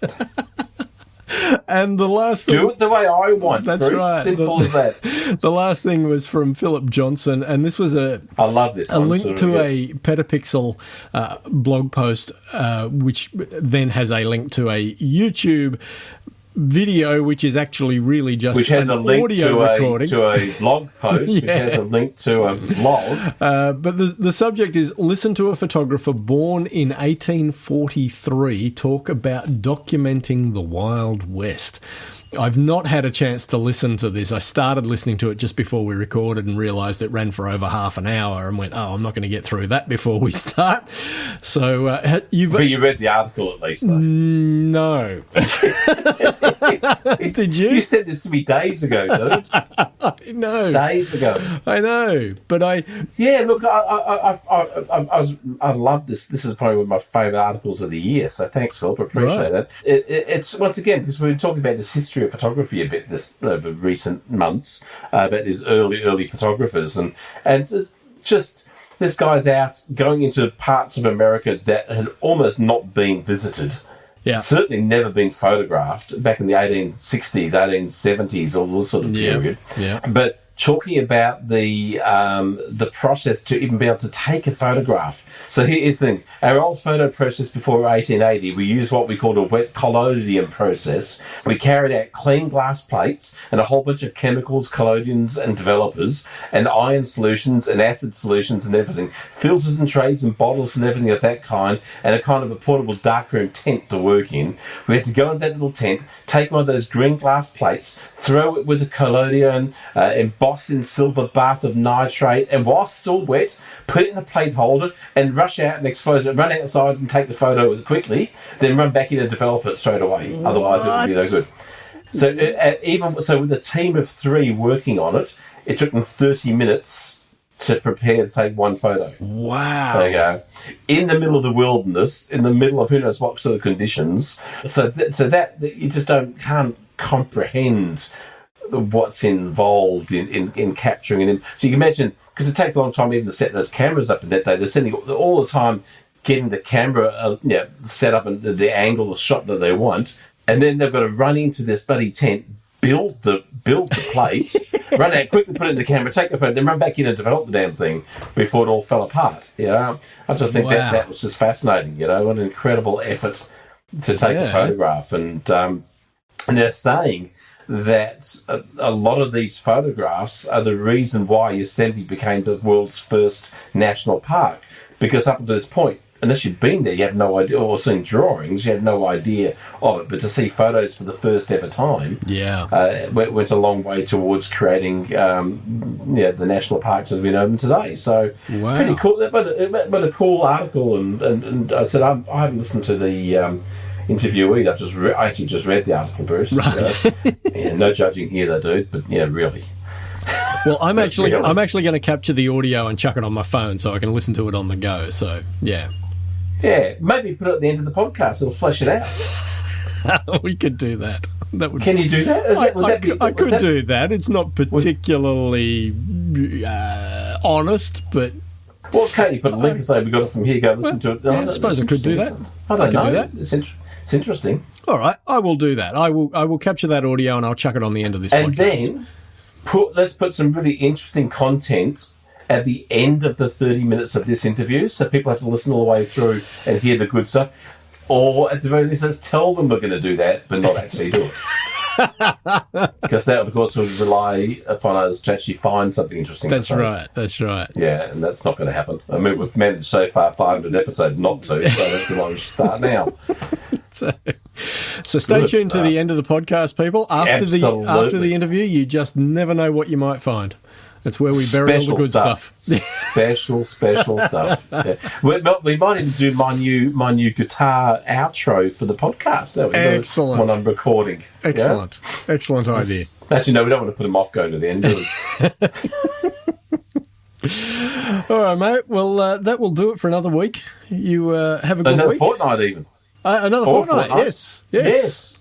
And the last thing... Do it the way I want, that's Bruce. right. Simple as that. The last thing was from Philip Johnson, and this was I love this. A link to a Petapixel blog post, which then has a link to a YouTube video, which is actually really just which has an a link audio recording to a blog post, which has a link to a vlog. But the subject is: listen to a photographer born in 1843 talk about documenting the Wild West. I've not had a chance to listen to this. I started listening to it just before we recorded and realised it ran for over half an hour and went, I'm not going to get through that before we start. So But you read the article at least, though. No. Did you? You said this to me days ago, dude. I know. Days ago. I know. But Yeah, look, I love this. This is probably one of my favourite articles of the year, so thanks, Philip. I appreciate that. It's, once again, because we were talking about this history of photography a bit over recent months, about these early photographers, and just this guy's out going into parts of America that had almost not been visited. Yeah. Certainly never been photographed back in the 1860s, 1870s, all this sort of period. Yeah. But talking about the process to even be able to take a photograph. So here's the thing. Our old photo process before 1880, we used what we called a wet collodion process. We carried out clean glass plates and a whole bunch of chemicals, collodions and developers, and iron solutions and acid solutions and everything, filters and trays and bottles and everything of that kind, and a kind of a portable darkroom tent to work in. We had to go into that little tent, take one of those green glass plates, throw it with a collodion, emboss in silver bath of nitrate, and while still wet, put it in a plate holder and rush out and expose it, run outside and take the photo quickly, then run back in and develop it straight away. What? Otherwise it would be no good. So with a team of 3 working on it, it took them 30 minutes to prepare to take one photo. Wow. There you go. In the middle of the wilderness, in the middle of who knows what sort of conditions. So that you just can't comprehend what's involved in capturing an image. So you can imagine, because it takes a long time even to set those cameras up in that day. They're sending all the time getting the camera set up and the angle, the shot that they want, and then they've got to run into this bloody tent, build the plate, run out quickly, put it in the camera, take the photo, then run back in and develop the damn thing before it all fell apart. I just think that was just fascinating. What an incredible effort to take a photograph, and they're saying that a lot of these photographs are the reason why Yosemite became the world's first national park, because up until this point, unless you'd been there, you had no idea, or seen drawings, you had no idea of it. But to see photos for the first ever time, went a long way towards creating, the national parks as we know them today. So pretty cool, but a cool article. And I said I haven't listened to the interviewee. I actually just read the article, Bruce. Right. Yeah, no judging here, though, dude. But yeah, really. Well, I'm actually going to capture the audio and chuck it on my phone so I can listen to it on the go. So yeah. Yeah, maybe put it at the end of the podcast. It'll flesh it out. We could do that. Can you do that? I could do that. It's not particularly honest, but... Well, can't you put a link and say we got it from here, go listen to it? Yeah, I suppose I could do that. I don't know. Do that. It's interesting. All right, I will do that. I will capture that audio and I'll chuck it on the end of this podcast. And then let's put some really interesting content at the end of the 30 minutes of this interview, so people have to listen all the way through and hear the good stuff. Or at the very least, let's tell them we're going to do that, but not actually do it. Because that, of course, would rely upon us to actually find something interesting. That's right. Yeah, and that's not going to happen. I mean, we've managed so far 500 episodes not to, so that's the one we should start now. So stay tuned to the end of the podcast, people. After the interview, you just never know what you might find. That's where we bury all the good stuff. Special stuff. Yeah. We might even do my new guitar outro for the podcast. That was excellent. When I'm recording. Excellent. Yeah? Excellent idea. Actually, no, we don't want to put them off going to the end, do we? All right, mate. Well, that will do it for another week. You have a good week. Another fortnight, even. Another fortnight. Yes.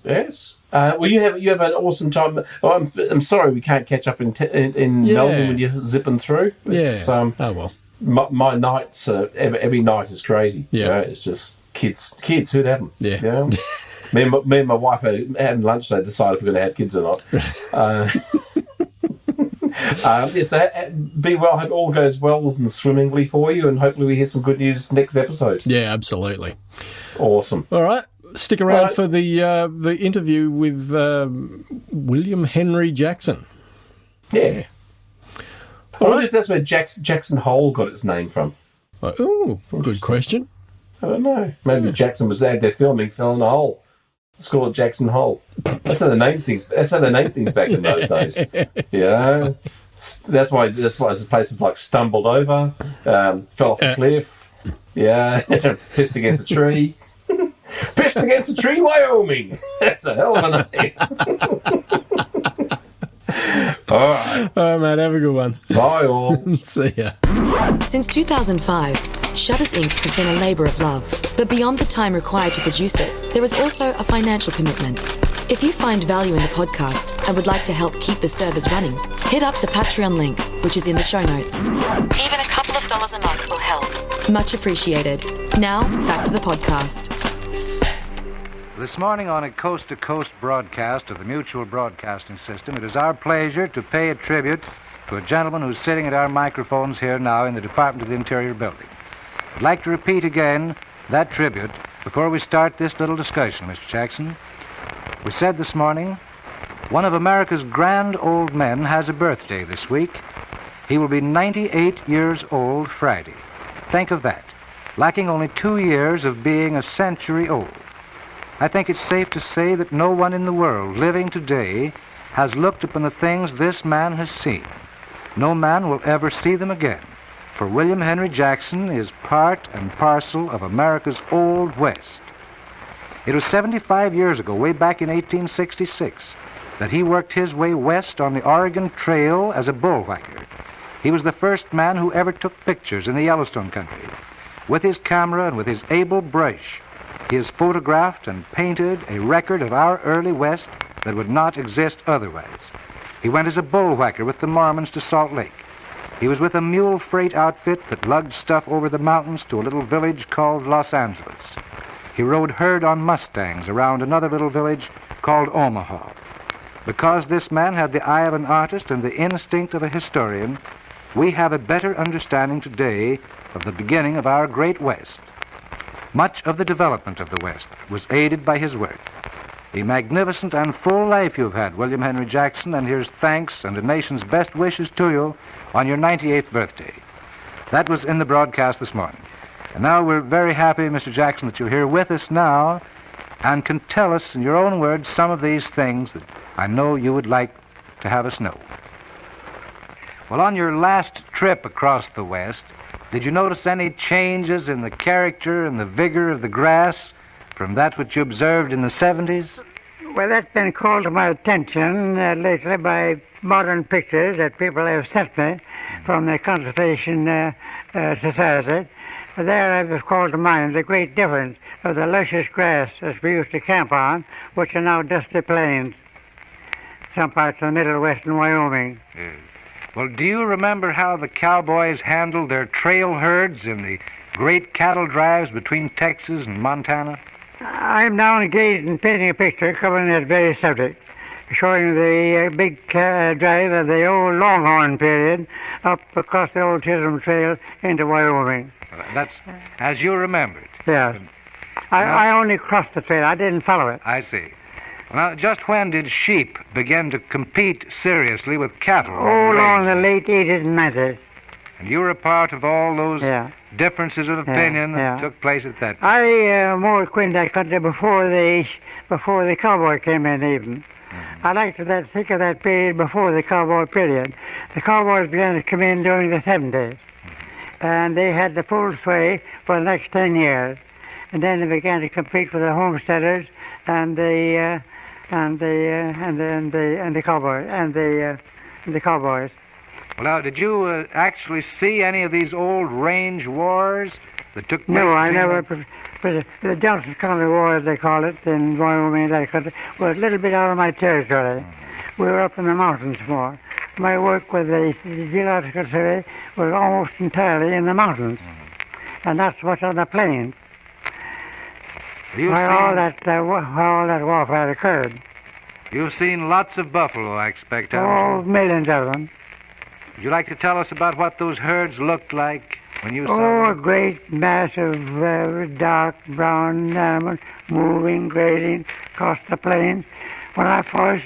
Well, you have an awesome time. Oh, I'm sorry we can't catch up in Melbourne when you're zipping through. It's, oh well. My nights every night is crazy. Yeah, you know, it's just kids. Who'd have them? Yeah. You know? me and my wife having lunch. They decided if we're going to have kids or not. So be well. Hope all goes well and swimmingly for you, and hopefully we hear some good news next episode. Yeah, absolutely. Awesome. All right. Stick around for the interview with William Henry Jackson. Yeah. I wonder if that's where Jackson Hole got its name from. Oh, good question. I don't know. Maybe Jackson was there filming, fell in a hole. Let's call it Jackson Hole. That's how they named things. That's how they named things back in those days. Yeah. That's why places like stumbled over, fell off a cliff. Yeah. Pissed against a tree. Pissed against a tree, Wyoming. That's a hell of a name. All right. All right, mate. Have a good one. Bye, all. See ya. Since 2005, Shutters Inc. has been a labour of love. But beyond the time required to produce it, there is also a financial commitment. If you find value in the podcast and would like to help keep the servers running, hit up the Patreon link, which is in the show notes. Even a couple of dollars a month will help. Much appreciated. Now, back to the podcast. This morning on a coast-to-coast broadcast of the Mutual Broadcasting System, it is our pleasure to pay a tribute to a gentleman who's sitting at our microphones here now in the Department of the Interior building. I'd like to repeat again that tribute before we start this little discussion, Mr. Jackson. We said this morning, one of America's grand old men has a birthday this week. He will be 98 years old Friday. Think of that. Lacking only 2 years of being a century old. I think it's safe to say that no one in the world living today has looked upon the things this man has seen. No man will ever see them again, for William Henry Jackson is part and parcel of America's Old West. It was 75 years ago, way back in 1866, that he worked his way west on the Oregon Trail as a bullwhacker. He was the first man who ever took pictures in the Yellowstone country. With his camera and with his able brush, he has photographed and painted a record of our early West that would not exist otherwise. He went as a bullwhacker with the Mormons to Salt Lake. He was with a mule freight outfit that lugged stuff over the mountains to a little village called Los Angeles. He rode herd on Mustangs around another little village called Omaha. Because this man had the eye of an artist and the instinct of a historian, we have a better understanding today of the beginning of our great West. Much of the development of the West was aided by his work. A magnificent and full life you've had, William Henry Jackson, and here's thanks and the nation's best wishes to you on your 98th birthday. That was in the broadcast this morning. And now we're very happy, Mr. Jackson, that you're here with us now and can tell us in your own words some of these things that I know you would like to have us know. Well, on your last trip across the West, did you notice any changes in the character and the vigor of the grass from that which you observed in the 70s? Well, that's been called to my attention lately by modern pictures that people have sent me from the Conservation Society. There I was called to mind the great difference of the luscious grass that we used to camp on, which are now dusty plains, some parts of the middle western Wyoming. Yes. Well, do you remember how the cowboys handled their trail herds in the great cattle drives between Texas and Montana? I'm now engaged in painting a picture covering that very subject, showing the big drive of the old Longhorn period up across the old Chisholm Trail into Wyoming. That's as you remembered. Yes. I only crossed the trail. I didn't follow it. I see. Now, just when did sheep begin to compete seriously with cattle? Oh, along the late 80s and 90s. And you were a part of all those differences of opinion that took place at that time. I more acquainted that country before the cowboy came in even. I like to think of that period before the cowboy period. The cowboys began to come in during the 70s. And they had the full sway for the next 10 years. And then they began to compete with the homesteaders and the cowboys. Well, now, did you actually see any of these old range wars that took place? No, I never. The Johnson County War, as they call it, in Wyoming, that country, was a little bit out of my territory. We were up in the mountains more. My work with the Geological Survey was almost entirely in the mountains, and not so much on the plains. Where all that warfare occurred. You've seen lots of buffalo, I expect, haven't you? Oh, millions of them. Would you like to tell us about what those herds looked like when you saw them? Oh, a great mass of dark brown animals moving, grazing across the plains. When I first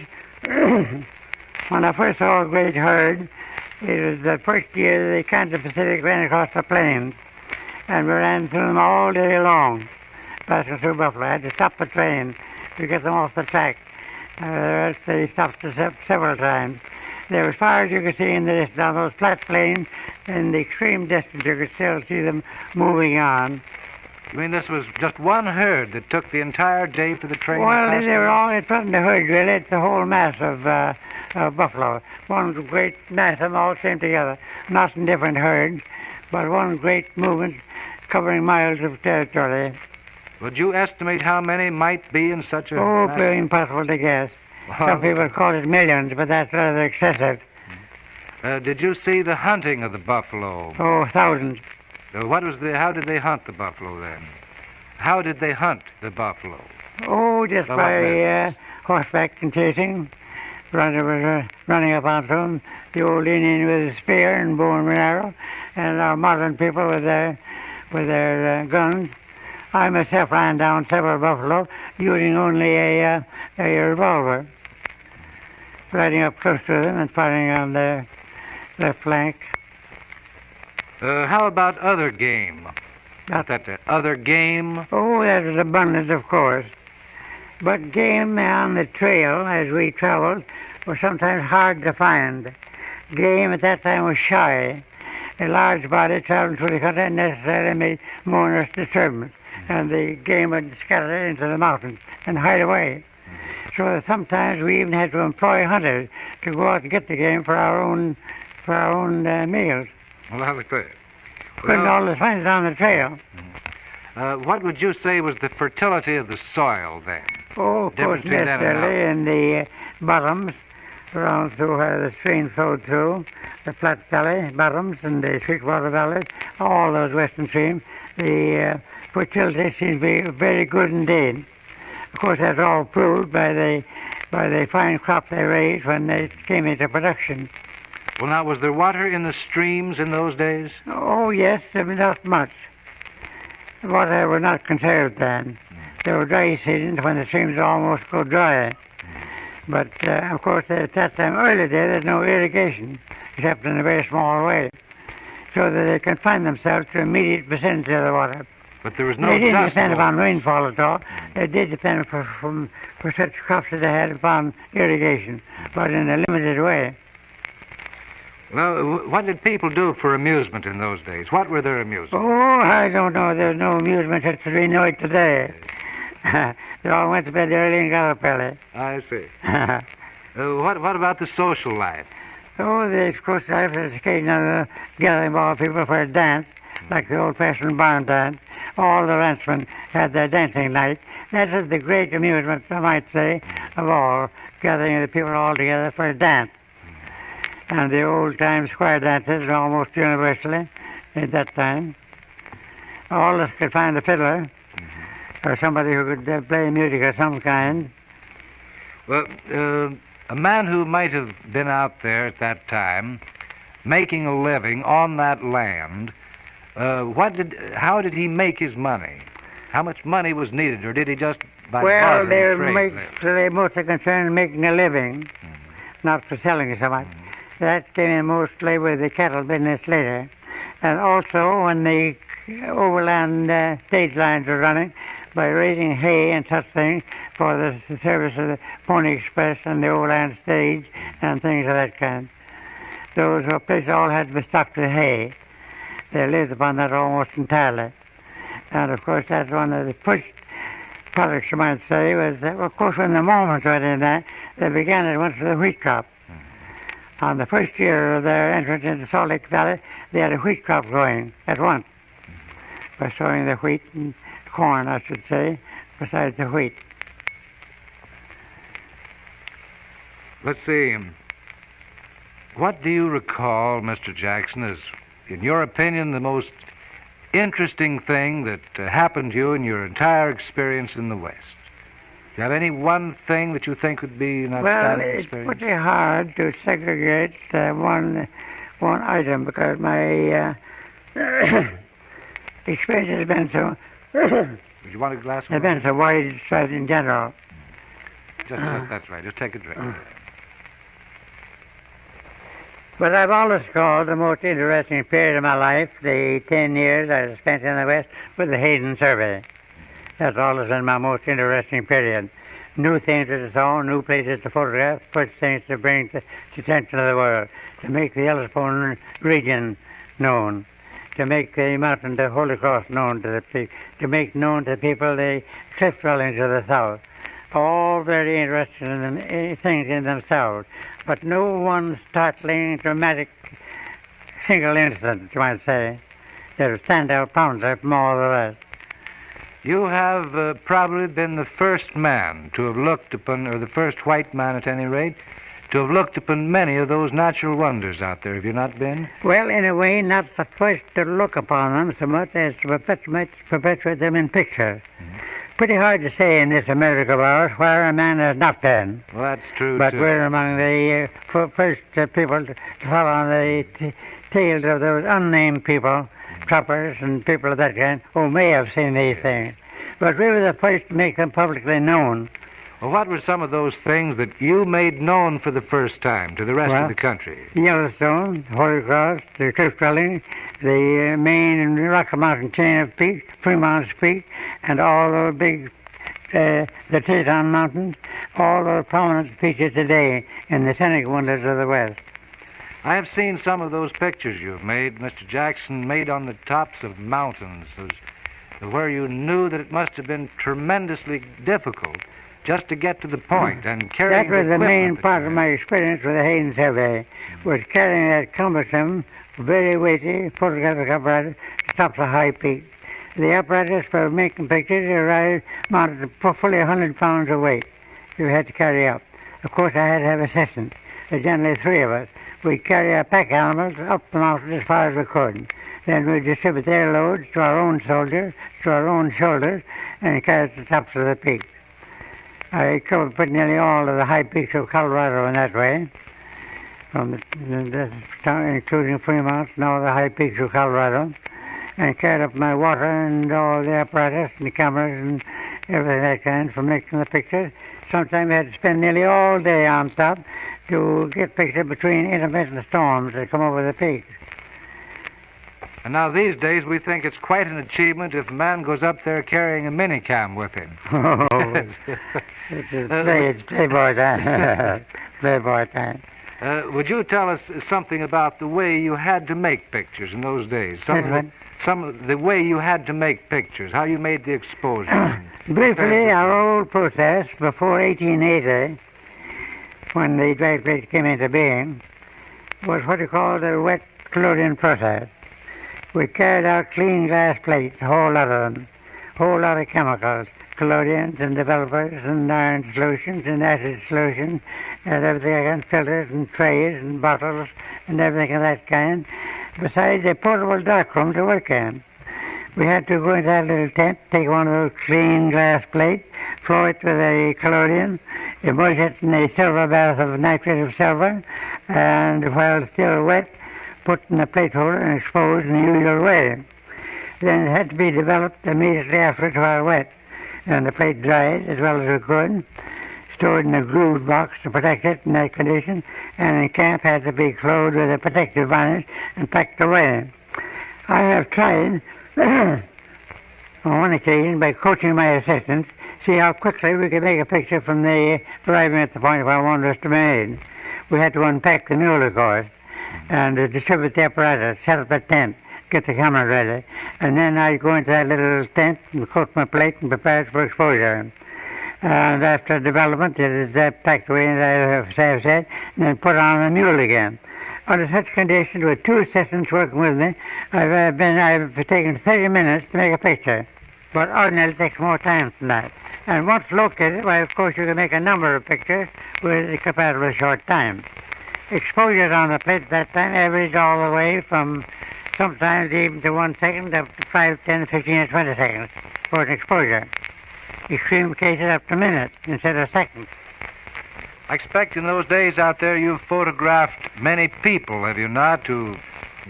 saw a great herd, it was the first year the Kansas Pacific ran across the plains, and we ran through them all day long, passing through buffalo. I had to stop the train to get them off the track. They stopped several times. They were as far as you could see in the distance on those flat plains. In the extreme distance, you could still see them moving on. You mean this was just one herd that took the entire day for the train? Well, they were all, it wasn't a herd really, it's the whole mass of buffalo. One great mass of them all came together, not in different herds, but one great movement covering miles of territory. Would you estimate how many might be in such a... Oh, very impossible to guess. Some people call it millions, but that's rather excessive. Did you see the hunting of the buffalo? Oh, thousands. How did they hunt the buffalo then? How did they hunt the buffalo? Oh, just by horseback and chasing. Running up onto them. The old Indian with a spear and bow and arrow, and our modern people with their guns. I myself ran down several buffalo using only a revolver, riding up close to them and firing on their left flank. How about other game? Other game? Oh, that was abundant, of course. But game on the trail, as we traveled, was sometimes hard to find. Game at that time was shy. A large body traveling through the country necessarily made more or less disturbance, and the game would scatter into the mountains and hide away. So that sometimes we even had to employ hunters to go out and get the game for our own meals. Well, that's good. Couldn't always find it on the trail. What would you say was the fertility of the soil then? Oh, of course, necessarily in the bottoms, around through where the stream flowed through, the flat valley bottoms and the sweetwater valleys, all those western streams, the fertility seems to be very good indeed. Of course, that's all proved by the fine crop they raised when they came into production. Well, now, was there water in the streams in those days? Oh, yes, not much. Water were not conserved then. There were dry seasons when the streams almost go dry. But, of course, at that time, early day, there's no irrigation, except in a very small way, so that they confined themselves to immediate vicinity of the water. But there was no They didn't dust depend upon rainfall at all. They did depend for such crops as they had upon irrigation, but in a limited way. Well, what did people do for amusement in those days? What were their amusements? Oh, I don't know. There's no amusement as we know it today. They all went to bed early and got up early. I see. What about the social life? Oh, the social life is occasional gathering of all people for a dance, like the old-fashioned barn dance. All the ranchmen had their dancing night. That is the great amusement, I might say, of all, gathering the people all together for a dance. And the old-time square dances were almost universally at that time. All of us could find a fiddler or somebody who could play music of some kind. Well, a man who might have been out there at that time making a living on that land, how did he make his money? How much money was needed, or did he just by well, bartering they mostly concerned in making a living, not for selling so much. That came in mostly with the cattle business later. And also when the overland stage lines were running, by raising hay and such things for the service of the Pony Express and the overland stage and things of that kind. Those places all had to be stocked with hay. They lived upon that almost entirely. And of course that's one of the first products, you might say, was that, of course when the Mormons went in there, they began at once with the wheat crop. On the first year of their entrance into Salt Lake Valley, they had a wheat crop growing at once by sowing the wheat and corn, I should say, besides the wheat. Let's see. What do you recall, Mr. Jackson, as, in your opinion, the most interesting thing that happened to you in your entire experience in the West? Do you have any one thing that you think would be an outstanding experience? Well, it's pretty hard to segregate one item because my experience has been so... Would you want a glass of water? It's been so widespread in general. That's right. Just take a drink. But I've always called the most interesting period of my life the 10 years I spent in the West with the Hayden Survey. That's always been my most interesting period. New things to saw, new places to photograph, first things to bring to the attention of the world, to make the Yellowstone region known, to make the mountain, the Holy Cross known to the people, to make known to people the cliff dwellings of the South. All very interesting things in themselves, but no one startling, dramatic, single incident, you might say, that would stand out prominently from all the rest. You have probably been the first man to have looked upon, or the first white man at any rate, to have looked upon many of those natural wonders out there, have you not been? Well, in a way, not the first to look upon them so much as to perpetuate them in pictures. Pretty hard to say in this America of ours where a man has not been. Well, that's true, but too. We're among the first people to follow on the tales of those unnamed people, trappers and people of that kind, who may have seen these things. But we were the first to make them publicly known. Well, what were some of those things that you made known for the first time to the rest of the country? Yellowstone, Holy Cross, the cliff dwelling, the main Rocky Mountain chain of peaks, Fremont's Peak, and all those big, the Teton Mountains, all those prominent features today in the scenic wonders of the West. I have seen some of those pictures you've made, Mr. Jackson, made on the tops of mountains, where you knew that it must have been tremendously difficult just to get to the point and carrying That was the main part of my experience with the Hayden Survey, was carrying that cumbersome, very weighty photographic apparatus to tops of high peaks. The apparatus for making pictures mounted to fully 100 pounds of weight you had to carry up. Of course, I had to have assistants, generally 3 of us. We'd carry our pack animals up the mountain as far as we could. Then we'd distribute their loads to our own soldiers, to our own shoulders, and carry it to the tops of the peaks. I covered pretty nearly all of the high peaks of Colorado in that way, from including Fremont and all the high peaks of Colorado, and carried up my water and all the apparatus and the cameras and everything that kind for making the pictures. Sometimes we had to spend nearly all day on top to get pictures between intermittent storms that come over the peaks. And now these days we think it's quite an achievement if a man goes up there carrying a minicam with him. It's playboy time. Playboy time. Would you tell us something about the way you had to make pictures in those days? some of the way you had to make pictures, how you made the exposures. Briefly, our old process before 1880, when the dry plate came into being, was what we call the wet collodion process. We carried out clean glass plates, a whole lot of them, whole lot of chemicals, collodions and developers and iron solutions and acid solutions and everything again, filters and trays and bottles and everything of that kind, besides a portable darkroom to work in. We had to go into that little tent, take one of those clean glass plates, floor it with a collodion, immerse it in a silver bath of nitrate of silver, and while still wet, put in a plate holder and expose in the usual way. Then it had to be developed immediately after while wet, and the plate dried as well as we could, stored in a grooved box to protect it in that condition, and in camp had to be clothed with a protective varnish and packed away. I have tried on one occasion by coaching my assistants, see how quickly we could make a picture from the arriving at the point where I wanted us to be made. We had to unpack the mule, of course, and distribute the apparatus, set up a tent, get the camera ready, and then I'd go into that little tent and coat my plate and prepare it for exposure. And after development, it is packed away, as I have said, and then put on the mule again. Under such conditions, with two assistants working with me, I've taken 30 minutes to make a picture. But ordinarily it takes more time than that. And once located, well, of course, you can make a number of pictures with a comparatively short time. Exposures on the plate at that time averaged all the way from sometimes even to 1 second up to 5, 10, 15, or 20 seconds for an exposure. Extreme cases up to minutes instead of seconds. I expect in those days out there you've photographed many people, have you not, who've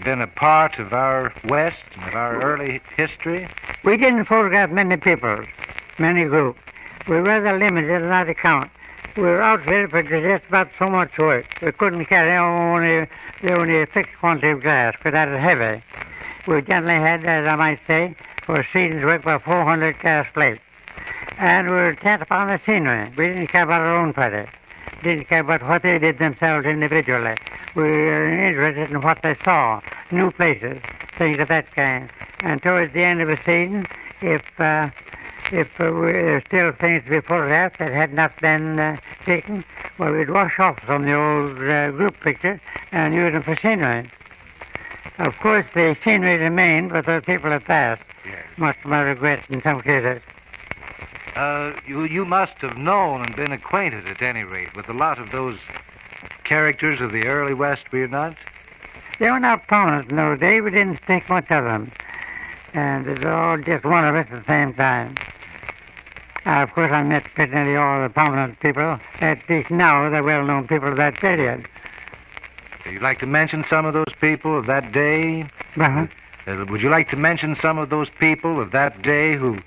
been a part of our West, of our early history? We didn't photograph many people, many groups. We were rather limited on that account. We were outfitted for just about so much work. We couldn't carry only a fixed quantity of glass, because that is heavy. We generally had, as I might say, for a season's work, about 400 glass plates. And we were intent upon the scenery. We didn't care about our own party. Didn't care about what they did themselves individually. We were interested in what they saw, new places, things of that kind. And towards the end of the season, if there were still things to be photographed that had not been taken, well, we'd wash off from the old group picture and use them for scenery. Of course, the scenery remained, but those people had passed, much to my regret in some cases. You must have known and been acquainted, at any rate, with a lot of those characters of the early West, were you not? They were not prominent in those days. We didn't think much of them. And it was all just one of us at the same time. Of course, I met pretty nearly all the prominent people, at least now, the well-known people of that period. Would you like to mention some of those people of that day? Uh-huh. Would you like to mention some of those people of that day who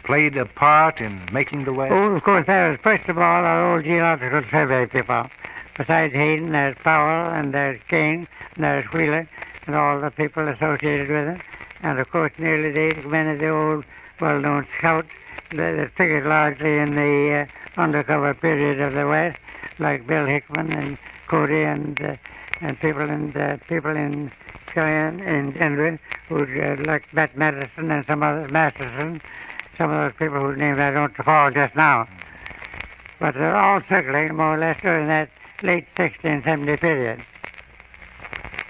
played a part in making the West? Oh, of course, there was, first of all, our old geological survey people. Besides Hayden, there's Powell, and there's Kane, and there's Wheeler, and all the people associated with it. And, of course, in the early days, many of the old well-known scouts that figured largely in the undercover period of the West, like Bill Hickman and Cody and people in Cheyenne and Denver, who like Matt Madison and some others, Masterson, some of those people whose names I don't recall just now. But they're all circulating more or less during that late 1670 period.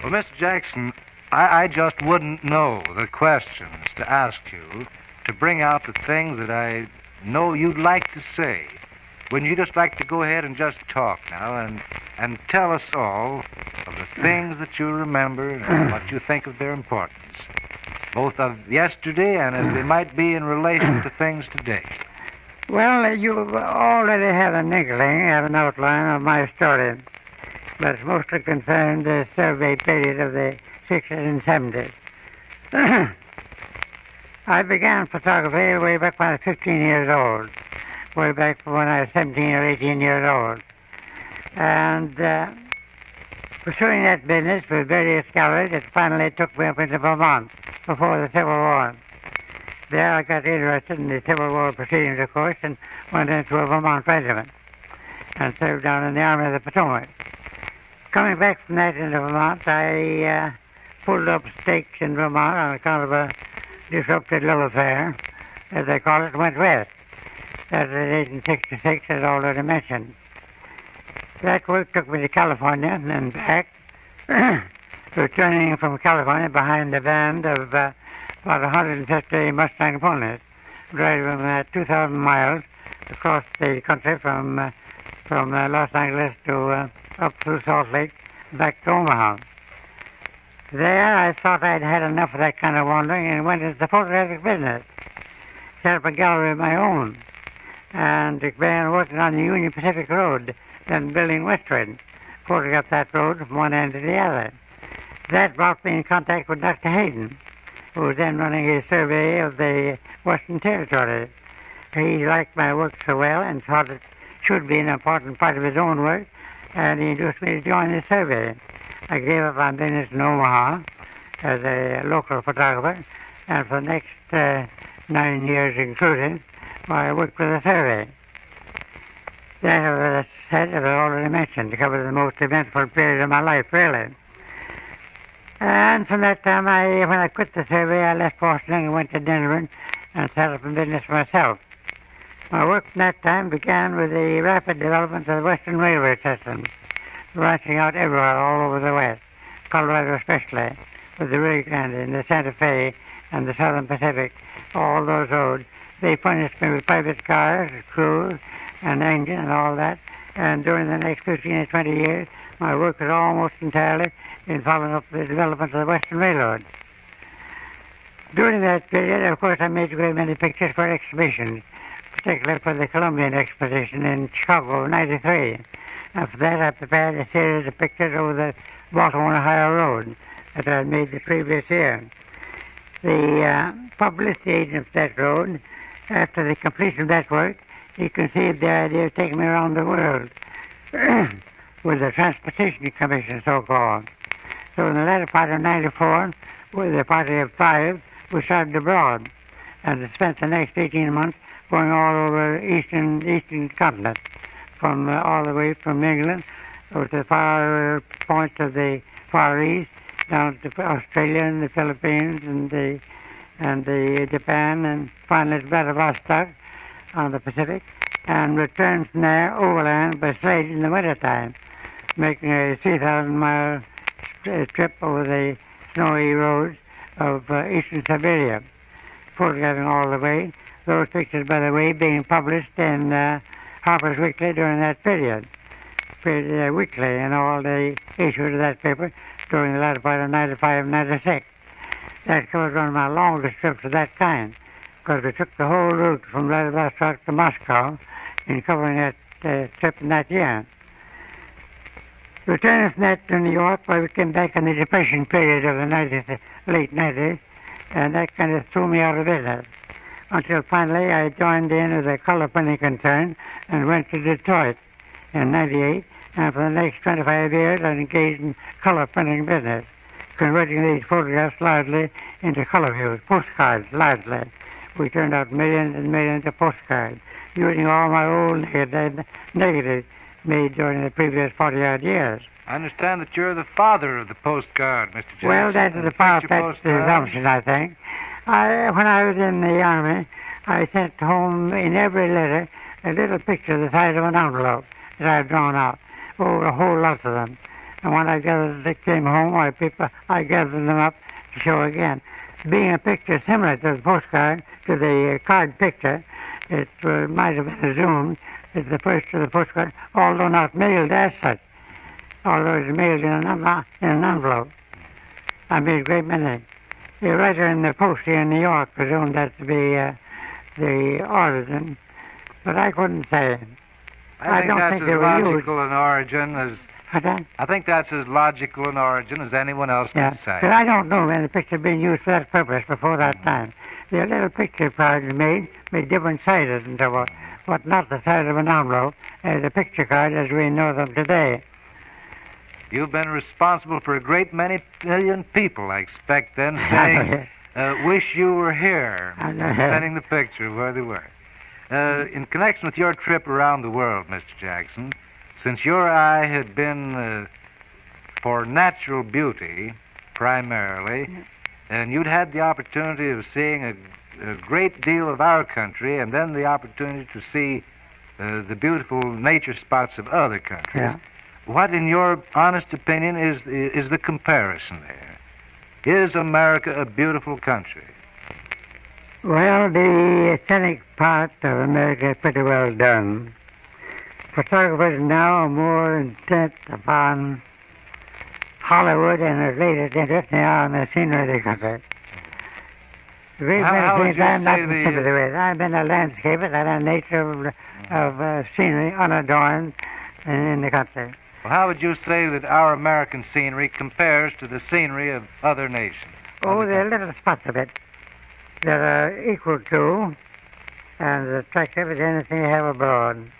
Well, Mr. Jackson, I just wouldn't know the questions to ask you to bring out the things that I know you'd like to say. Wouldn't you just like to go ahead and just talk now and tell us all of the things that you remember and what you think of their importance, both of yesterday and as they might be in relation to things today? Well, you already have an inkling, have an outline of my story, but it's mostly concerned the survey period of the 60s and 70s. I began photography way back when I was 15 years old, way back when I was 17 or 18 years old. And pursuing that business with various galleries, it finally took me up into Vermont before the Civil War. There I got interested in the Civil War proceedings, of course, and went into a Vermont regiment and served down in the Army of the Potomac. Coming back from that into Vermont, I pulled up stakes in Vermont on account of a disrupted love affair, as they call it, went west. That was in 1866, as already mentioned. That work took me to California and then back, returning from California behind a band of about 150 Mustang ponies, driving 2,000 miles across the country from Los Angeles to up through Salt Lake, back to Omaha. There I thought I'd had enough of that kind of wandering and went into the photographic business. Set up a gallery of my own and began working on the Union Pacific Road, then building westward, photographed that road from one end to the other. That brought me in contact with Dr. Hayden, who was then running a survey of the Western Territories. He liked my work so well and thought it should be an important part of his own work, and he induced me to join the survey. I gave up my business in Omaha as a local photographer, and for the next 9 years including, I worked for the survey. That, as I said, as I already mentioned, covered the most eventful period of my life, really. And from that time, when I quit the survey, I left Boston and went to Denver and set up a business for myself. My work from that time began with the rapid development of the Western railway system, branching out everywhere all over the West, Colorado especially, with the Rio Grande and the Santa Fe and the Southern Pacific, all those roads. They furnished me with private cars, crews, and engine and all that, and during the next 15 or 20 years, my work was almost entirely in following up the development of the Western Railroad. During that period, of course, I made a great many pictures for exhibitions, particularly for the Columbian Exposition in Chicago, '93. After that, I prepared a series of pictures over the Baltimore, Ohio Road that I had made the previous year. The publicity agent of that road, after the completion of that work, he conceived the idea of taking me around the world with the Transportation Commission, so-called. So in the latter part of '94, with a party of 5, we started abroad and spent the next 18 months going all over eastern continent, from all the way from England over to the far points of the Far East, down to Australia and the Philippines and the Japan, and finally to Vladivostok on the Pacific, and returned from there overland by sledge in the wintertime, making a 3,000-mile trip over the snowy roads of eastern Siberia, photographing all the way. Those pictures, by the way, being published in Harper's Weekly during that period weekly, and all the issues of that paper during the latter part of '95 and '96. That was one of my longest trips of that kind, because we took the whole route from Vladivostok to Moscow in covering that trip in that year. Returning from that to New York, we came back in the Depression period of the late 90s, and that kind of threw me out of business, until finally I joined in with a color printing concern and went to Detroit in '98, and for the next 25 years I engaged in color printing business, converting these photographs largely into color views, postcards largely. We turned out millions and millions of postcards, using all my old negatives made during the previous 40-odd years. I understand that you're the father of the postcard, Mr. Jackson. Well, that is a far-fetched assumption, I think. When I was in the Army, I sent home in every letter a little picture the size of an envelope that I had drawn out, a whole lot of them. And when I came home, I gathered them up to show again. Being a picture similar to the postcard, to the card picture, it might have been assumed that the first of the postcard, although not mailed as such, although it was mailed in an envelope. I made a great many. The writer in the Post here in New York presumed that to be the origin, but I couldn't say. I don't think they were used. I think that's as logical an origin as anyone else can say. But I don't know when the picture had been used for that purpose before that time. The little picture cards made different sizes and so on, but not the size of an envelope as a picture card as we know them today. You've been responsible for a great many million people, I expect, then, saying, wish you were here, sending the picture where they were. In connection with your trip around the world, Mr. Jackson, since your eye had been for natural beauty, primarily, and you'd had the opportunity of seeing a great deal of our country, and then the opportunity to see the beautiful nature spots of other countries. Yeah. What, in your honest opinion, is the comparison there? Is America a beautiful country? Well, the scenic part of America is pretty well done. Photographers now are more intent upon Hollywood and their latest interest now on the scenery of the country. How would you I'm not say the- sympathy with. I've been a landscaper, I've been nature of scenery unadorned in the country. Well, how would you say that our American scenery compares to the scenery of other nations? Oh, there are little spots of it that are equal to and as attractive as anything you have abroad.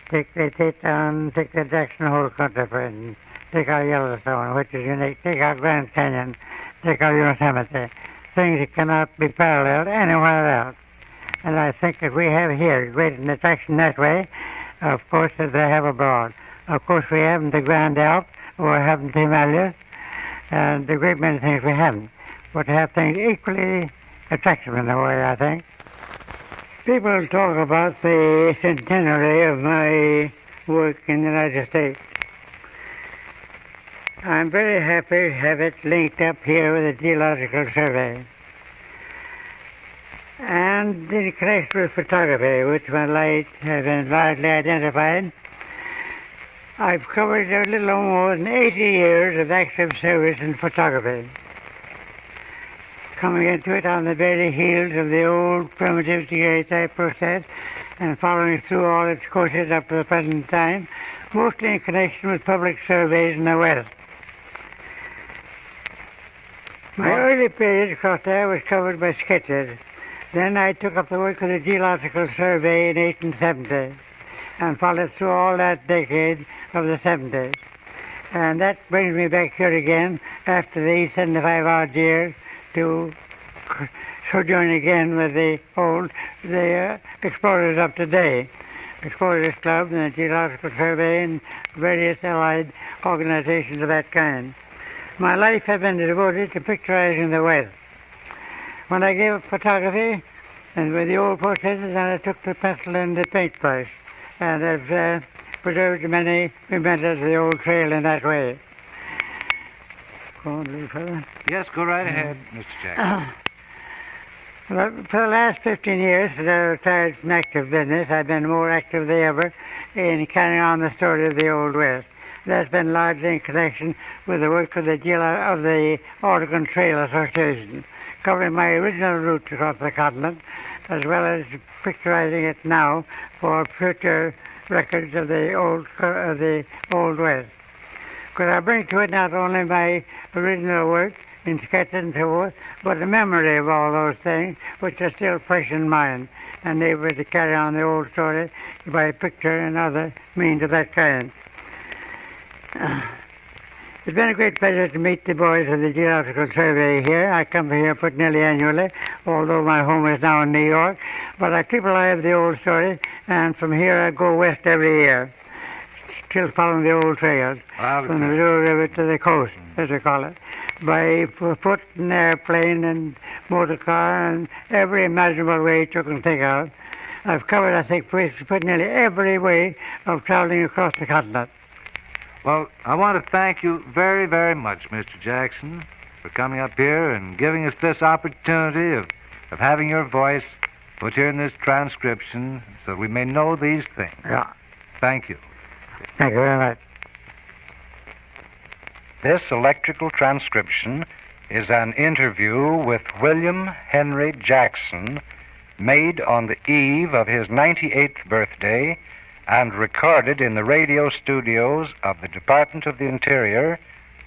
Take the Jackson Hole country, for instance. Take our Yellowstone, which is unique. Take our Grand Canyon. Take our Yosemite. Things that cannot be paralleled anywhere else. And I think that we have here great attraction that way, of course, as they have abroad. Of course, we haven't the Grand Alps, or haven't the Himalayas, and a great many things we haven't. But to have things equally attractive in a way, I think. People talk about the centenary of my work in the United States. I'm very happy to have it linked up here with the Geological Survey. And in connection with photography, which my light has been largely identified, I've covered a little more than 80 years of active service in photography. Coming into it on the very heels of the old primitive daguerreotype process and following through all its courses up to the present time, mostly in connection with public surveys in the West. My early period across there was covered by sketches. Then I took up the work of the Geological Survey in 1870 and followed through all that decade of the 70s. And that brings me back here again after these 75 odd years to sojourn again with the explorers of today, Explorers Club and the Geological Survey and various allied organizations of that kind. My life has been devoted to picturizing the West. When I gave up photography and with the old processes, I took the pencil and the paintbrush, and I've preserved many mementos of the old trail in that way. Go on a little further. Yes, go right ahead, Mr. Jackson. Well, for the last 15 years, since I retired from active business, I've been more active than ever in carrying on the story of the Old West. That's been largely in connection with the work of the Oregon Trail Association, covering my original route across the continent, as well as picturizing it now for future records of the Old West. Because I bring to it not only my original work in sketches and so forth, but the memory of all those things which are still fresh in mind, and able to carry on the old story by picture and other means of that kind. It's been a great pleasure to meet the boys of the Geological Survey here. I come here pretty nearly annually, although my home is now in New York, but I keep alive the old story, and from here I go west every year, still following the old trails, from the Missouri River to the coast, as we call it, by foot and airplane and motor car and every imaginable way you can think of. I've covered, I think, pretty nearly every way of traveling across the continent. Well, I want to thank you very, very much, Mr. Jackson, for coming up here and giving us this opportunity of having your voice put here in this transcription so we may know these things. Yeah. Thank you. Thank you very much. This electrical transcription is an interview with William Henry Jackson made on the eve of his 98th birthday and recorded in the radio studios of the Department of the Interior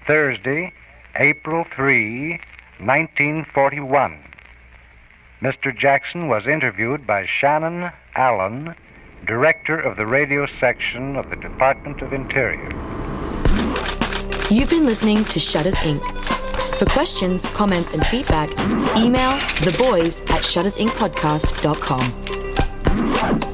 Thursday, April 3, 1941. Mr. Jackson was interviewed by Shannon Allen, Director of the radio section of the Department of Interior. You've been listening to Shutters, Inc. For questions, comments, and feedback, email theboys@shuttersincpodcast.com.